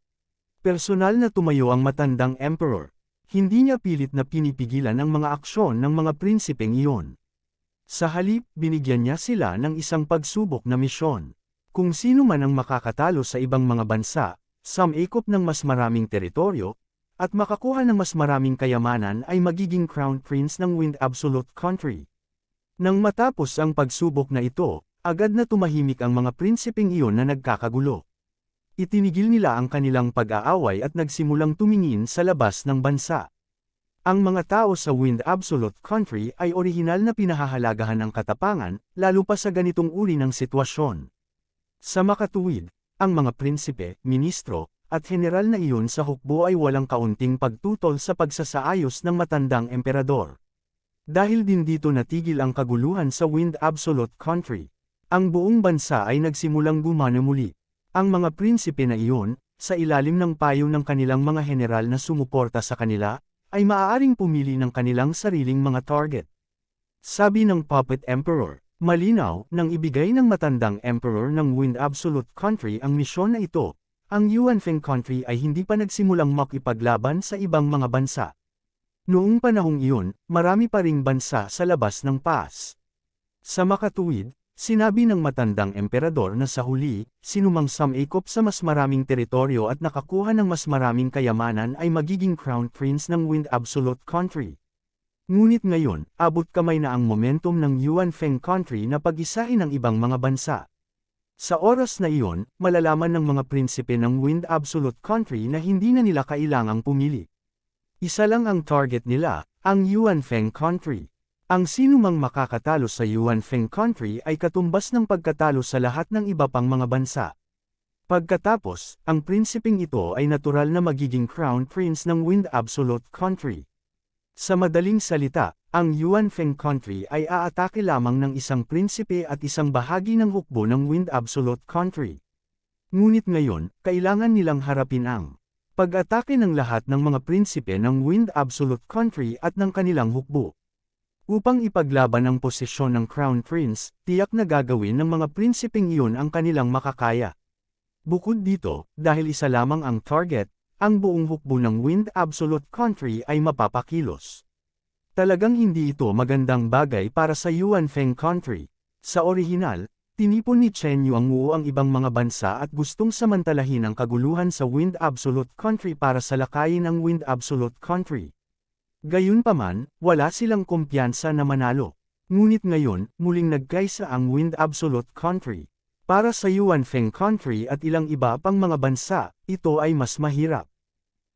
Personal na tumayo ang matandang emperor. Hindi niya pilit na pinipigilan ang mga aksyon ng mga prinsipeng iyon. Sa halip, binigyan niya sila ng isang pagsubok na misyon. Kung sino man ang makakatalo sa ibang mga bansa, sumikop ng mas maraming teritoryo, at makakuha ng mas maraming kayamanan ay magiging Crown Prince ng Wind Absolute Country. Nang matapos ang pagsubok na ito, agad na tumahimik ang mga prinsipeng iyon na nagkakagulo. Itinigil nila ang kanilang pag-aaway at nagsimulang tumingin sa labas ng bansa. Ang mga tao sa Wind Absolute Country ay orihinal na pinahahalagahan ng katapangan, lalo pa sa ganitong uri ng sitwasyon. Sa makatuwid, ang mga prinsipe, ministro, at general na iyon sa hukbo ay walang kaunting pagtutol sa pagsasaayos ng matandang emperador. Dahil din dito natigil ang kaguluhan sa Wind Absolute Country. Ang buong bansa ay nagsimulang gumana muli. Ang mga prinsipe na iyon, sa ilalim ng payo ng kanilang mga general na sumuporta sa kanila, ay maaaring pumili ng kanilang sariling mga target. Sabi ng Puppet Emperor, malinaw, nang ibigay ng matandang emperor ng Wind Absolute Country ang misyon na ito, ang Yuanfeng Country ay hindi pa nagsimulang makipaglaban sa ibang mga bansa. Noong panahong iyon, marami pa ring bansa sa labas ng pass. Sa makatuwid, sinabi ng matandang emperador na sa huli, sinumang sumikop sa mas maraming teritoryo at nakakuha ng mas maraming kayamanan ay magiging crown prince ng Wind Absolute Country. Ngunit ngayon, abot kamay na ang momentum ng Yuan Feng Country na pag-isahin ang ibang mga bansa. Sa oras na iyon, malalaman ng mga prinsipe ng Wind Absolute Country na hindi na nila kailangang pumili. Isa lang ang target nila, ang Yuan Feng Country. Ang sinumang makakatalo sa Yuan Feng Country ay katumbas ng pagkatalo sa lahat ng iba pang mga bansa. Pagkatapos, ang prinsipeng ito ay natural na magiging crown prince ng Wind Absolute Country. Sa madaling salita, ang Yuan Feng Country ay aatake lamang ng isang prinsipe at isang bahagi ng hukbo ng Wind Absolute Country. Ngunit ngayon, kailangan nilang harapin ang pag-atake ng lahat ng mga prinsipe ng Wind Absolute Country at ng kanilang hukbo. Upang ipaglaban ang posisyon ng Crown Prince, tiyak na gagawin ng mga prinsipeng iyon ang kanilang makakaya. Bukod dito, dahil isa lamang ang target, ang buong hukbo ng Wind Absolute Country ay mapapakilos. Talagang hindi ito magandang bagay para sa Yuan Feng Country. Sa orihinal, tinipon ni Chen Yuanguo ang ibang mga bansa at gustong samantalahin ang kaguluhan sa Wind Absolute Country para salakayin ang Wind Absolute Country. Gayunpaman, wala silang kumpiyansa na manalo. Ngunit ngayon, muling nagkaisa ang Wind Absolute Country. Para sa Yuan Feng Country at ilang iba pang mga bansa, ito ay mas mahirap.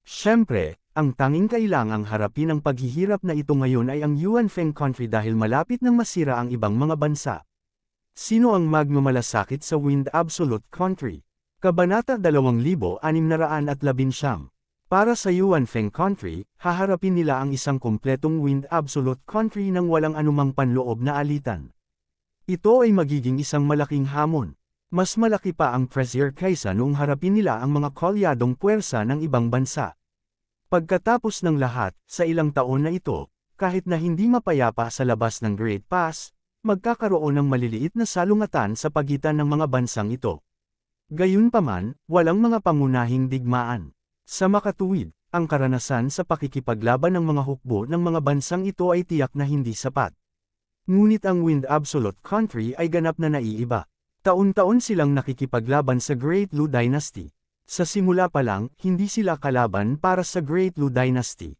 Siyempre, ang tanging kailangang harapin ang paghihirap na ito ngayon ay ang Yuan Feng Country dahil malapit nang masira ang ibang mga bansa. Sino ang magmamalasakit sa Wind Absolute Country? Kabanata 2619. Para sa Yuan Feng Country, haharapin nila ang isang kumpletong Wind Absolute Country nang walang anumang panloob na alitan. Ito ay magiging isang malaking hamon. Mas malaki pa ang pressure kaysa noong harapin nila ang mga kolyadong puwersa ng ibang bansa. Pagkatapos ng lahat, sa ilang taon na ito, kahit na hindi mapayapa sa labas ng Great Pass, magkakaroon ng maliliit na salungatan sa pagitan ng mga bansang ito. Gayunpaman, walang mga pangunahing digmaan. Sa makatuwid, ang karanasan sa pakikipaglaban ng mga hukbo ng mga bansang ito ay tiyak na hindi sapat. Ngunit ang Wind Absolute Country ay ganap na naiiba. Taon-taon silang nakikipaglaban sa Great Lu Dynasty. Sa simula pa lang, hindi sila kalaban para sa Great Lu Dynasty.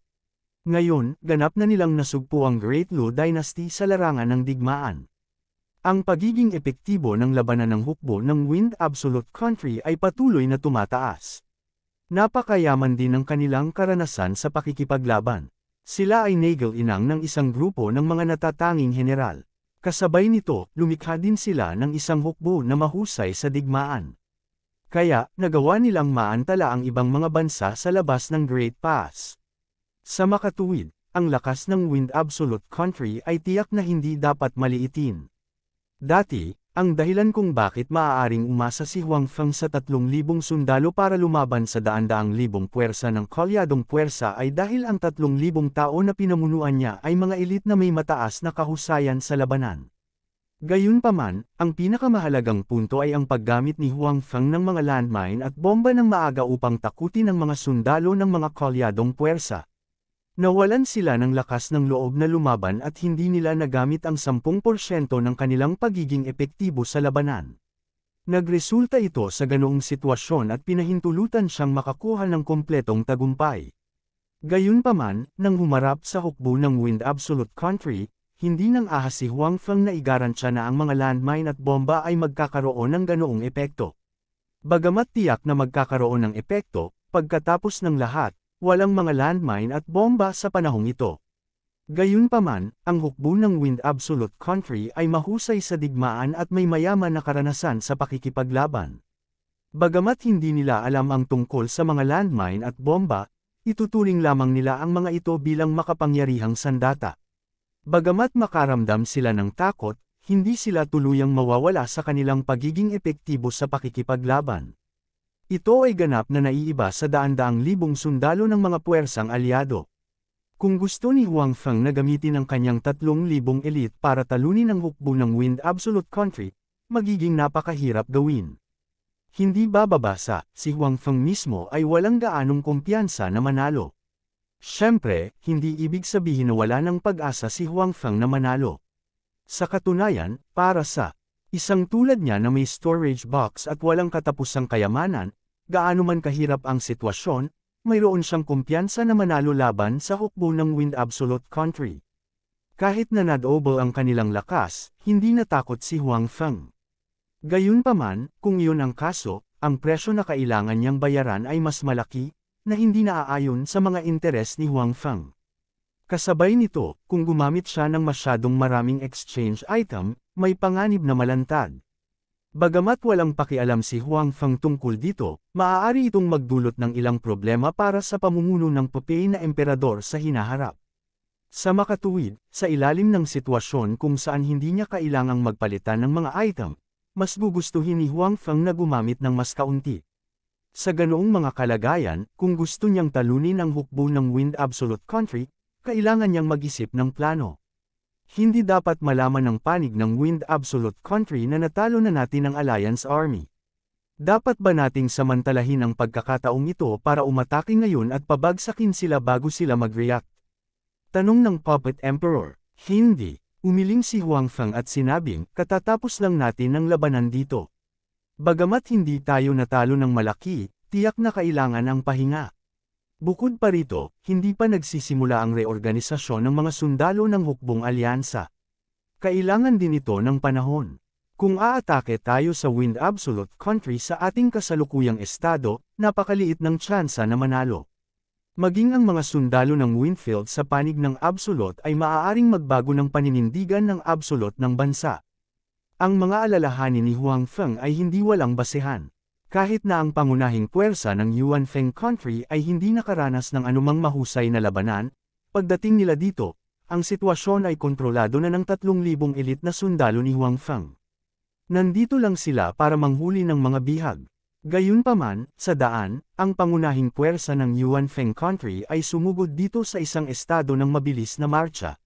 Ngayon, ganap na nilang nasugpo ang Great Lu Dynasty sa larangan ng digmaan. Ang pagiging epektibo ng labanan ng hukbo ng Wind Absolute Country ay patuloy na tumataas. Napakayaman din ng kanilang karanasan sa pakikipaglaban. Sila ay nagel-inang ng isang grupo ng mga natatanging general. Kasabay nito, lumikha din sila ng isang hukbo na mahusay sa digmaan. Kaya, nagawa nilang maantala ang ibang mga bansa sa labas ng Great Pass. Sa makatuwid, ang lakas ng Wind Absolute Country ay tiyak na hindi dapat maliitin. Dati, ang dahilan kung bakit maaaring umasa si Huang Feng sa 3,000 sundalo para lumaban sa daan-daang libong puwersa ng kolyadong puwersa ay dahil ang 3,000 tao na pinamunuan niya ay mga elite na may mataas na kahusayan sa labanan. Gayunpaman, ang pinakamahalagang punto ay ang paggamit ni Huang Feng ng mga landmine at bomba ng maaga upang takutin ang mga sundalo ng mga kolyadong puwersa. Nawalan sila ng lakas ng loob na lumaban at hindi nila nagamit ang 10% ng kanilang pagiging epektibo sa labanan. Nagresulta ito sa ganoong sitwasyon at pinahintulutan siyang makakuha ng kompletong tagumpay. Gayunpaman, nang humarap sa hukbo ng Wind Absolute Country, hindi nang ahas si Huang Feng na igarantya na ang mga landmine at bomba ay magkakaroon ng ganoong epekto. Bagamat tiyak na magkakaroon ng epekto, pagkatapos ng lahat, walang mga landmine at bomba sa panahong ito. Gayunpaman, ang hukbo ng Wind Absolute Country ay mahusay sa digmaan at may mayaman na karanasan sa pakikipaglaban. Bagamat hindi nila alam ang tungkol sa mga landmine at bomba, ituturing lamang nila ang mga ito bilang makapangyarihang sandata. Bagamat makaramdam sila ng takot, hindi sila tuluyang mawawala sa kanilang pagiging epektibo sa pakikipaglaban. Ito ay ganap na naiiba sa daan-daang libong sundalo ng mga puwersang alyado. Kung gusto ni Huang Feng na gamitin ang kanyang 3,000 elite para talunin ang hukbo ng Wind Absolute Country, magiging napakahirap gawin. Hindi bababasa, si Huang Feng mismo ay walang gaanong kumpiyansa na manalo. Siyempre, hindi ibig sabihin na wala ng pag-asa si Huang Feng na manalo. Sa katunayan, para sa Isang tulad niya na may storage box at walang katapusang kayamanan, gaano man kahirap ang sitwasyon, mayroon siyang kumpiyansa na manalo laban sa hukbo ng Wind Absolute Country. Kahit na nadouble ang kanilang lakas, hindi natakot si Huang Feng. Gayunpaman, kung iyon ang kaso, ang presyo na kailangan niyang bayaran ay mas malaki, na hindi naaayon sa mga interes ni Huang Feng. Kasabay nito, kung gumamit siya ng masyadong maraming exchange item, may panganib na malantad. Bagamat walang pakialam si Huang Feng tungkol dito, maaari itong magdulot ng ilang problema para sa pamumuno ng Popeye na emperador sa hinaharap. Sa makatuwid, sa ilalim ng sitwasyon kung saan hindi niya kailangang magpalitan ng mga item, mas gugustuhin ni Huang Feng na gumamit ng mas kaunti. Sa ganoong mga kalagayan, kung gusto niyang talunin ang hukbo ng Wind Absolute Country, kailangan niyang mag-isip ng plano. Hindi dapat malaman ng panig ng Wind Absolute Country na natalo na natin ang Alliance Army. Dapat ba nating samantalahin ang pagkakataong ito para umatake ngayon at pabagsakin sila bago sila mag-react? Tanong ng Puppet Emperor. Hindi. Umiling si Huang Feng at sinabing, katatapos lang natin ang labanan dito. Bagamat hindi tayo natalo ng malaki, tiyak na kailangan ang pahinga. Bukod pa rito, hindi pa nagsisimula ang reorganisasyon ng mga sundalo ng hukbong alyansa. Kailangan din ito ng panahon. Kung aatake tayo sa Wind Absolute Country sa ating kasalukuyang estado, napakaliit ng tsansa na manalo. Maging ang mga sundalo ng Windfield sa panig ng Absolute ay maaaring magbago ng paninindigan ng Absolute ng bansa. Ang mga alalahanin ni Huang Feng ay hindi walang basehan. Kahit na ang pangunahing puwersa ng Yuan Feng Country ay hindi nakaranas ng anumang mahusay na labanan, pagdating nila dito, ang sitwasyon ay kontrolado na ng 3,000 elite na sundalo ni Huang Feng. Nandito lang sila para manghuli ng mga bihag. Gayunpaman, sa daan, ang pangunahing puwersa ng Yuan Feng Country ay sumugod dito sa isang estado ng mabilis na marcha.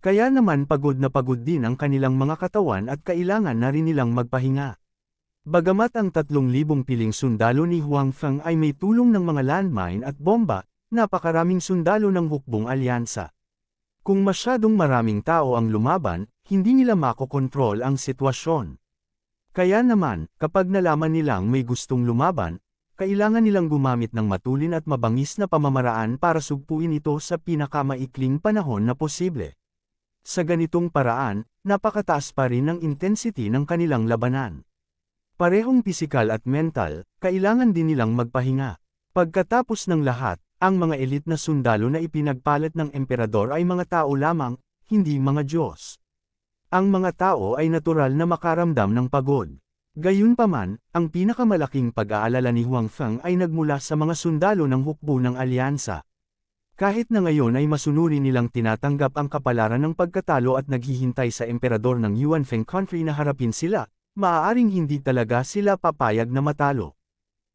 Kaya naman pagod na pagod din ang kanilang mga katawan at kailangan na rin nilang magpahinga. Bagamat ang 3,000 piling sundalo ni Huang Feng ay may tulong ng mga landmine at bomba, napakaraming sundalo ng hukbong alyansa. Kung masyadong maraming tao ang lumaban, hindi nila makokontrol ang sitwasyon. Kaya naman, kapag nalaman nilang may gustong lumaban, kailangan nilang gumamit ng matulin at mabangis na pamamaraan para sugpuin ito sa pinakamaikling panahon na posible. Sa ganitong paraan, napakataas pa rin ang intensity ng kanilang labanan. Parehong pisikal at mental, kailangan din nilang magpahinga. Pagkatapos ng lahat, ang mga elite na sundalo na ipinagpalit ng emperador ay mga tao lamang, hindi mga Diyos. Ang mga tao ay natural na makaramdam ng pagod. Gayunpaman, ang pinakamalaking pag-aalala ni Huang Feng ay nagmula sa mga sundalo ng hukbo ng alyansa. Kahit na ngayon ay masunuri nilang tinatanggap ang kapalaran ng pagkatalo at naghihintay sa emperador ng Yuan Feng Country na harapin sila, maaaring hindi talaga sila papayag na matalo.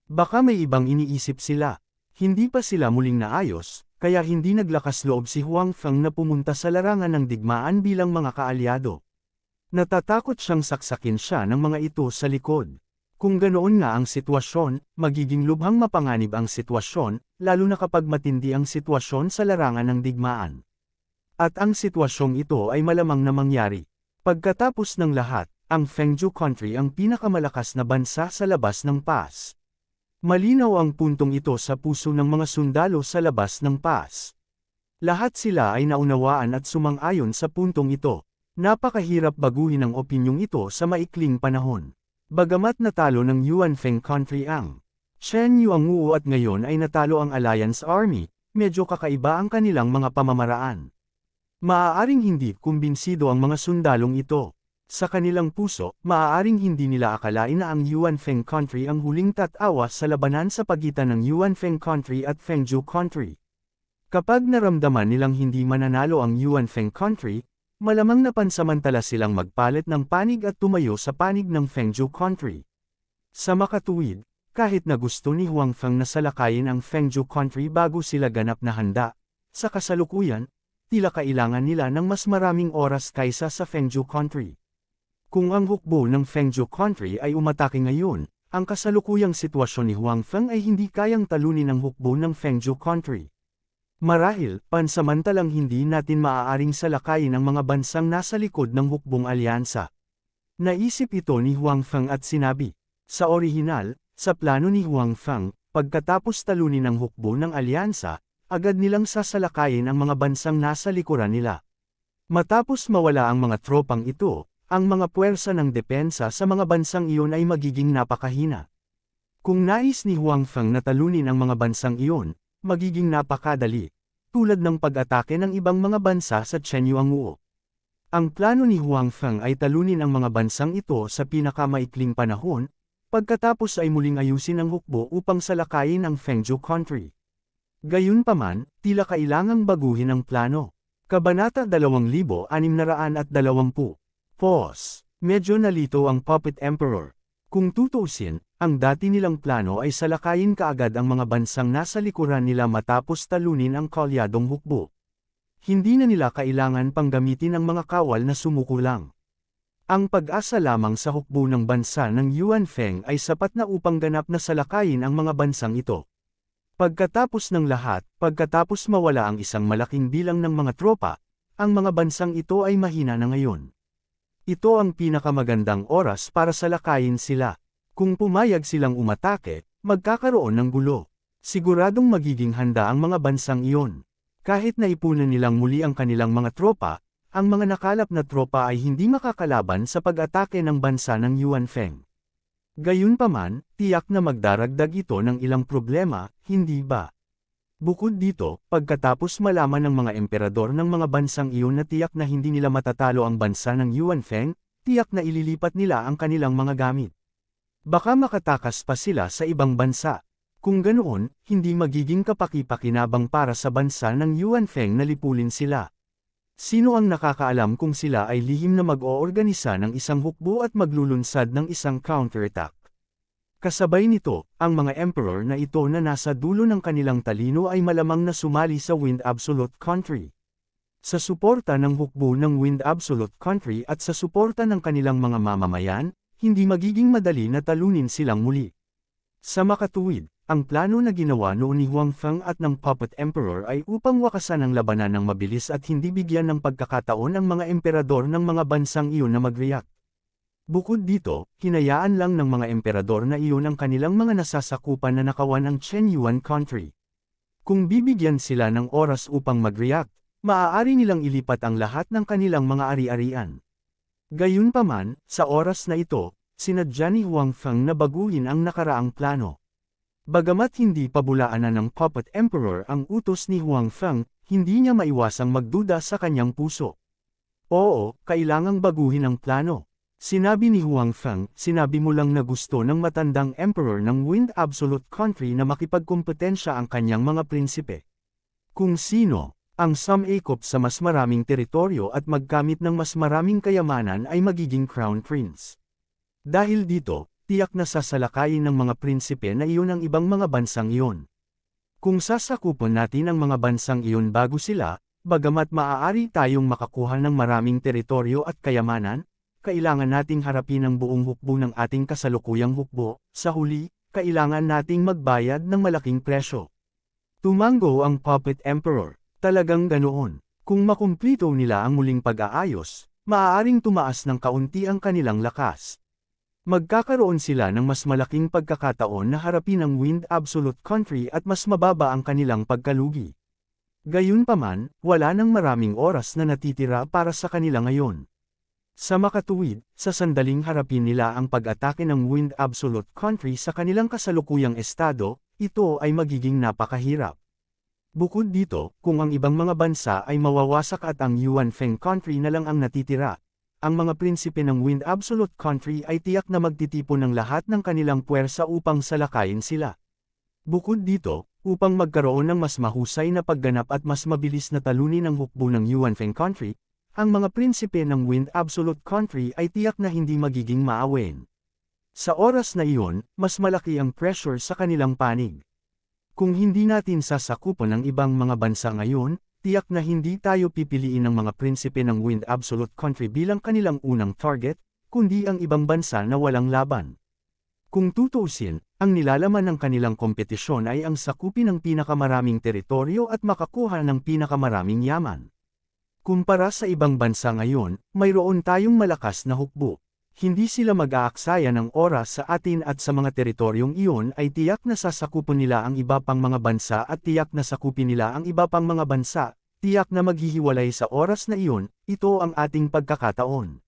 Baka may ibang iniisip sila. Hindi pa sila muling naayos, kaya hindi naglakas loob si Huang Feng na pumunta sa larangan ng digmaan bilang mga kaalyado. Natatakot siyang saksakin siya ng mga ito sa likod. Kung ganoon nga ang sitwasyon, magiging lubhang mapanganib ang sitwasyon, lalo na kapag matindi ang sitwasyon sa larangan ng digmaan. At ang sitwasyong ito ay malamang na mangyari. Pagkatapos ng lahat, ang Fengzhou Country ang pinakamalakas na bansa sa labas ng pass. Malinaw ang puntong ito sa puso ng mga sundalo sa labas ng pass. Lahat sila ay naunawaan at sumang-ayon sa puntong ito. Napakahirap baguhin ang opinyong ito sa maikling panahon. Bagamat natalo ng Yuan Feng Country ang Chen Yuanguo at ngayon ay natalo ang Alliance Army, medyo kakaiba ang kanilang mga pamamaraan. Maaaring hindi kumbinsido ang mga sundalong ito. Sa kanilang puso, maaaring hindi nila akalain na ang Yuan Feng Country ang huling tatawa sa labanan sa pagitan ng Yuan Feng Country at Fengzhou Country. Kapag naramdaman nilang hindi mananalo ang Yuan Feng Country, malamang na pansamantala silang magpalit ng panig at tumayo sa panig ng Fengzhou Country. Sa makatuwid, kahit na gusto ni Huang Feng na salakayin ang Fengzhou Country bago sila ganap na handa, sa kasalukuyan, tila kailangan nila ng mas maraming oras kaysa sa Fengzhou Country. Kung ang hukbo ng Fengzhou Country ay umatake ngayon, ang kasalukuyang sitwasyon ni Huang Feng ay hindi kayang talunin ang hukbo ng Fengzhou Country. Marahil, pansamantalang hindi natin maaaring salakayin ang mga bansang nasa likod ng hukbong alyansa. Naisip ito ni Huang Feng at sinabi. Sa orihinal, sa plano ni Huang Feng, pagkatapos talunin ang hukbo ng alyansa, agad nilang sasalakayin ang mga bansang nasa likuran nila. Matapos mawala ang mga tropang ito, ang mga puwersa ng depensa sa mga bansang iyon ay magiging napakahina. Kung nais ni Huang Feng na talunin ang mga bansang iyon, magiging napakadali, tulad ng pag-atake ng ibang mga bansa sa Chenyuanguo. Ang plano ni Huang Feng ay talunin ang mga bansang ito sa pinakamaikling panahon, pagkatapos ay muling ayusin ang hukbo upang salakayin ang Fengzhou country. Gayunpaman, tila kailangang baguhin ang plano. Kabanata 2620. Pause. Medyo nalito ang Puppet Emperor. Kung tutuusin, ang dati nilang plano ay salakayin kaagad ang mga bansang nasa likuran nila matapos talunin ang kalyadong hukbo. Hindi na nila kailangan pang gamitin ang mga kawal na sumuko lang. Ang pag-asa lamang sa hukbo ng bansa ng Yuan Feng ay sapat na upang ganap na salakayin ang mga bansang ito. Pagkatapos ng lahat, pagkatapos mawala ang isang malaking bilang ng mga tropa, ang mga bansang ito ay mahina na ngayon. Ito ang pinakamagandang oras para salakayin sila. Kung pumayag silang umatake, magkakaroon ng gulo. Siguradong magiging handa ang mga bansang iyon. Kahit na ipunan nilang muli ang kanilang mga tropa, ang mga nakalap na tropa ay hindi makakalaban sa pag-atake ng bansa ng Yuan Feng. Gayunpaman, tiyak na magdaragdag ito ng ilang problema, hindi ba? Bukod dito, pagkatapos malaman ng mga emperador ng mga bansang iyon na tiyak na hindi nila matatalo ang bansa ng Yuan Feng, tiyak na ililipat nila ang kanilang mga gamit. Baka makatakas pa sila sa ibang bansa. Kung ganoon, hindi magiging kapaki-pakinabang para sa bansa ng Yuan Feng na lipulin sila. Sino ang nakakaalam kung sila ay lihim na mag-oorganisa ng isang hukbo at maglulunsad ng isang counterattack? Kasabay nito, ang mga emperor na ito na nasa dulo ng kanilang talino ay malamang na sumali sa Wind Absolute Country. Sa suporta ng hukbo ng Wind Absolute Country at sa suporta ng kanilang mga mamamayan, hindi magiging madali na talunin silang muli. Sa makatuwid, ang plano na ginawa noon ni Huang Feng at ng Puppet Emperor ay upang wakasan ang labanan ng mabilis at hindi bigyan ng pagkakataon ang mga emperador ng mga bansang iyon na mag-react. Bukod dito, hinayaan lang ng mga emperador na iyon ang kanilang mga nasasakupan na nakawan ang Chenyuan country. Kung bibigyan sila ng oras upang mag-react, maaari nilang ilipat ang lahat ng kanilang mga ari-arian. Gayunpaman, sa oras na ito, sinadya ni Huang Feng na baguhin ang nakaraang plano. Bagamat hindi pabulaanan ng Puppet Emperor ang utos ni Huang Feng, hindi niya maiwasang magduda sa kanyang puso. Oo, kailangang baguhin ang plano. Sinabi ni Huang Feng, sinabi mo lang na gusto ng matandang Emperor ng Wind Absolute Country na makipagkumpetensya ang kanyang mga prinsipe. Kung sino, ang sumikop sa mas maraming teritoryo at magkamit ng mas maraming kayamanan ay magiging Crown Prince. Dahil dito, tiyak na sasalakayin ng mga prinsipe na iyon ang ibang mga bansang iyon. Kung sasakupon natin ang mga bansang iyon bago sila, bagamat maaari tayong makakuha ng maraming teritoryo at kayamanan, kailangan nating harapin ang buong hukbo ng ating kasalukuyang hukbo, sa huli, kailangan nating magbayad ng malaking presyo. Tumango ang Puppet Emperor, talagang ganoon. Kung makumplito nila ang muling pag-aayos, maaaring tumaas ng kaunti ang kanilang lakas. Magkakaroon sila ng mas malaking pagkakataon na harapin ang Wind Absolute Country at mas mababa ang kanilang pagkalugi. Gayunpaman, wala nang maraming oras na natitira para sa kanila ngayon. Sa makatuwid, sa sandaling harapin nila ang pag-atake ng Wind Absolute Country sa kanilang kasalukuyang estado, ito ay magiging napakahirap. Bukod dito, kung ang ibang mga bansa ay mawawasak at ang Yuan Feng Country na lang ang natitira, ang mga prinsipe ng Wind Absolute Country ay tiyak na magtitipon ng lahat ng kanilang puwersa upang salakayin sila. Bukod dito, upang magkaroon ng mas mahusay na pagganap at mas mabilis na talunin ang hukbo ng Yuan Feng Country, ang mga prinsipe ng Wind Absolute Country ay tiyak na hindi magiging maawin. Sa oras na iyon, mas malaki ang pressure sa kanilang panig. Kung hindi natin sasakupan ang ibang mga bansa ngayon, tiyak na hindi tayo pipiliin ng mga prinsipe ng Wind Absolute Country bilang kanilang unang target, kundi ang ibang bansa na walang laban. Kung tutuusin, ang nilalaman ng kanilang kompetisyon ay ang sakupin ng pinakamaraming teritoryo at makakuha ng pinakamaraming yaman. Kumpara sa ibang bansa ngayon, mayroon tayong malakas na hukbo. Hindi sila mag-aaksaya ng oras sa atin at sa mga teritoryong iyon ay tiyak na sasakupin nila ang iba pang mga bansa at tiyak na sakupin nila ang iba pang mga bansa, tiyak na maghihiwalay sa oras na iyon, ito ang ating pagkakataon.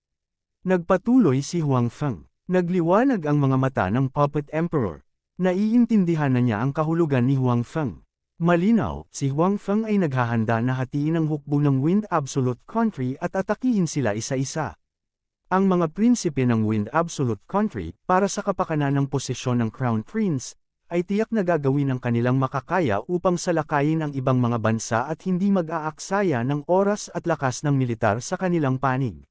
Nagpatuloy si Huang Feng. Nagliwanag ang mga mata ng Puppet Emperor. Naiintindihan na niya ang kahulugan ni Huang Feng. Malinaw, si Huang Feng ay naghahanda na hatiin ang hukbo ng Wind Absolute Country at atakihin sila isa-isa. Ang mga prinsipe ng Wind Absolute Country, para sa kapakanan ng posisyon ng Crown Prince, ay tiyak na gagawin ang kanilang makakaya upang salakayin ang ibang mga bansa at hindi mag-aaksaya ng oras at lakas ng militar sa kanilang panig.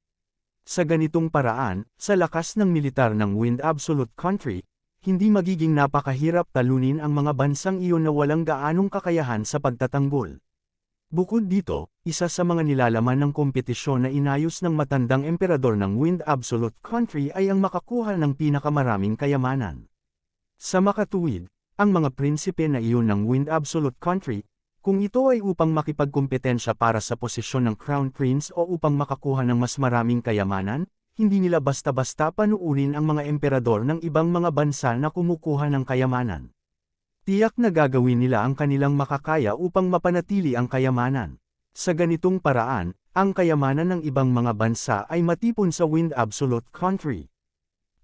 Sa ganitong paraan, sa lakas ng militar ng Wind Absolute Country, hindi magiging napakahirap talunin ang mga bansang iyon na walang gaanong kakayahan sa pagtatanggol. Bukod dito, isa sa mga nilalaman ng kompetisyon na inayos ng matandang emperador ng Wind Absolute Country ay ang makakuha ng pinakamaraming kayamanan. Sa makatuwid, ang mga prinsipe na iyon ng Wind Absolute Country, kung ito ay upang makipagkompetensya para sa posisyon ng Crown Prince o upang makakuha ng mas maraming kayamanan, hindi nila basta-basta panuurin ang mga emperador ng ibang mga bansa na kumukuha ng kayamanan. Tiyak na gagawin nila ang kanilang makakaya upang mapanatili ang kayamanan. Sa ganitong paraan, ang kayamanan ng ibang mga bansa ay matipon sa Wind Absolute Country.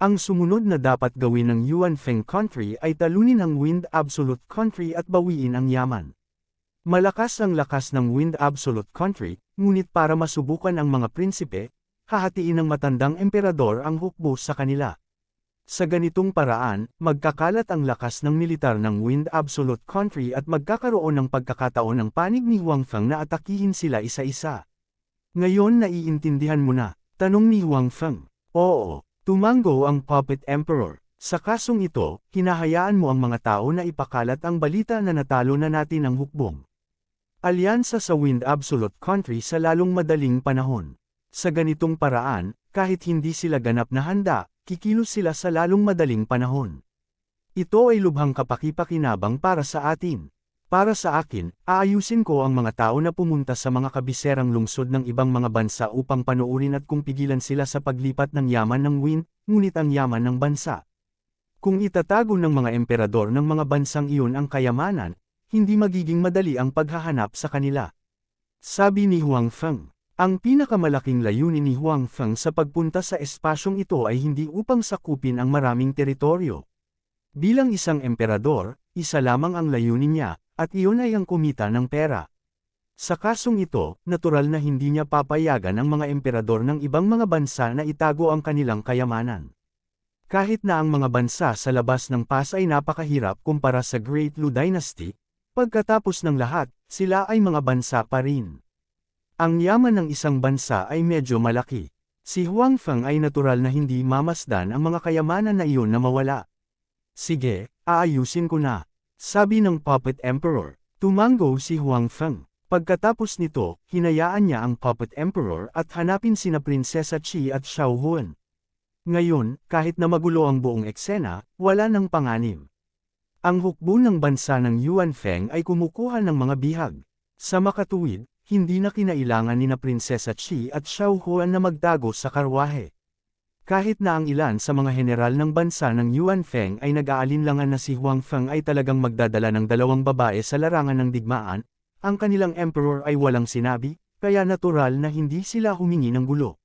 Ang sumunod na dapat gawin ng Yuan Feng Country ay talunin ang Wind Absolute Country at bawiin ang yaman. Malakas ang lakas ng Wind Absolute Country, ngunit para masubukan ang mga prinsipe, hahatiin ng matandang emperador ang hukbo sa kanila. Sa ganitong paraan, magkakalat ang lakas ng militar ng Wind Absolute Country at magkakaroon ng pagkakataon ng panig ni Huang Feng na atakihin sila isa-isa. Ngayon naiintindihan mo na, tanong ni Huang Feng. Oo, tumango ang Puppet Emperor. Sa kasong ito, hinahayaan mo ang mga tao na ipakalat ang balita na natalo na natin ang hukbong alyansa sa Wind Absolute Country sa lalong madaling panahon. Sa ganitong paraan, kahit hindi sila ganap na handa, kikilos sila sa lalong madaling panahon. Ito ay lubhang kapaki-pakinabang para sa atin. Para sa akin, aayusin ko ang mga tao na pumunta sa mga kabiserang lungsod ng ibang mga bansa upang panuurin at kung pigilan sila sa paglipat ng yaman ng Wind, ngunit ang yaman ng bansa. Kung itatago ng mga emperador ng mga bansang iyon ang kayamanan, hindi magiging madali ang paghahanap sa kanila. Sabi ni Huang Feng. Ang pinakamalaking layunin ni Huang Feng sa pagpunta sa espasyong ito ay hindi upang sakupin ang maraming teritoryo. Bilang isang emperador, isa lamang ang layunin niya, at iyon ay ang kumita ng pera. Sa kasong ito, natural na hindi niya papayagan ang mga emperador ng ibang mga bansa na itago ang kanilang kayamanan. Kahit na ang mga bansa sa labas ng pass ay napakahirap kumpara sa Great Lu Dynasty, pagkatapos ng lahat, sila ay mga bansa pa rin. Ang yaman ng isang bansa ay medyo malaki. Si Huang Feng ay natural na hindi mamasdan ang mga kayamanan na iyon na mawala. Sige, aayusin ko na. Sabi ng Puppet Emperor. Tumango si Huang Feng. Pagkatapos nito, hinayaan niya ang Puppet Emperor at hanapin sina Prinsesa Qi at Xiao Huan. Ngayon, kahit na magulo ang buong eksena, wala nang panganib. Ang hukbo ng bansa ng Yuan Feng ay kumukuha ng mga bihag. Sa makatuwid, hindi na kinailangan ni na Prinsesa Qi at Xiao Huan na magtago sa karwahe. Kahit na ang ilan sa mga general ng bansa ng Yuan Feng ay nag-aalinlangan na si Huang Feng ay talagang magdadala ng 2 babae sa larangan ng digmaan, ang kanilang emperor ay walang sinabi, kaya natural na hindi sila humingi ng gulo.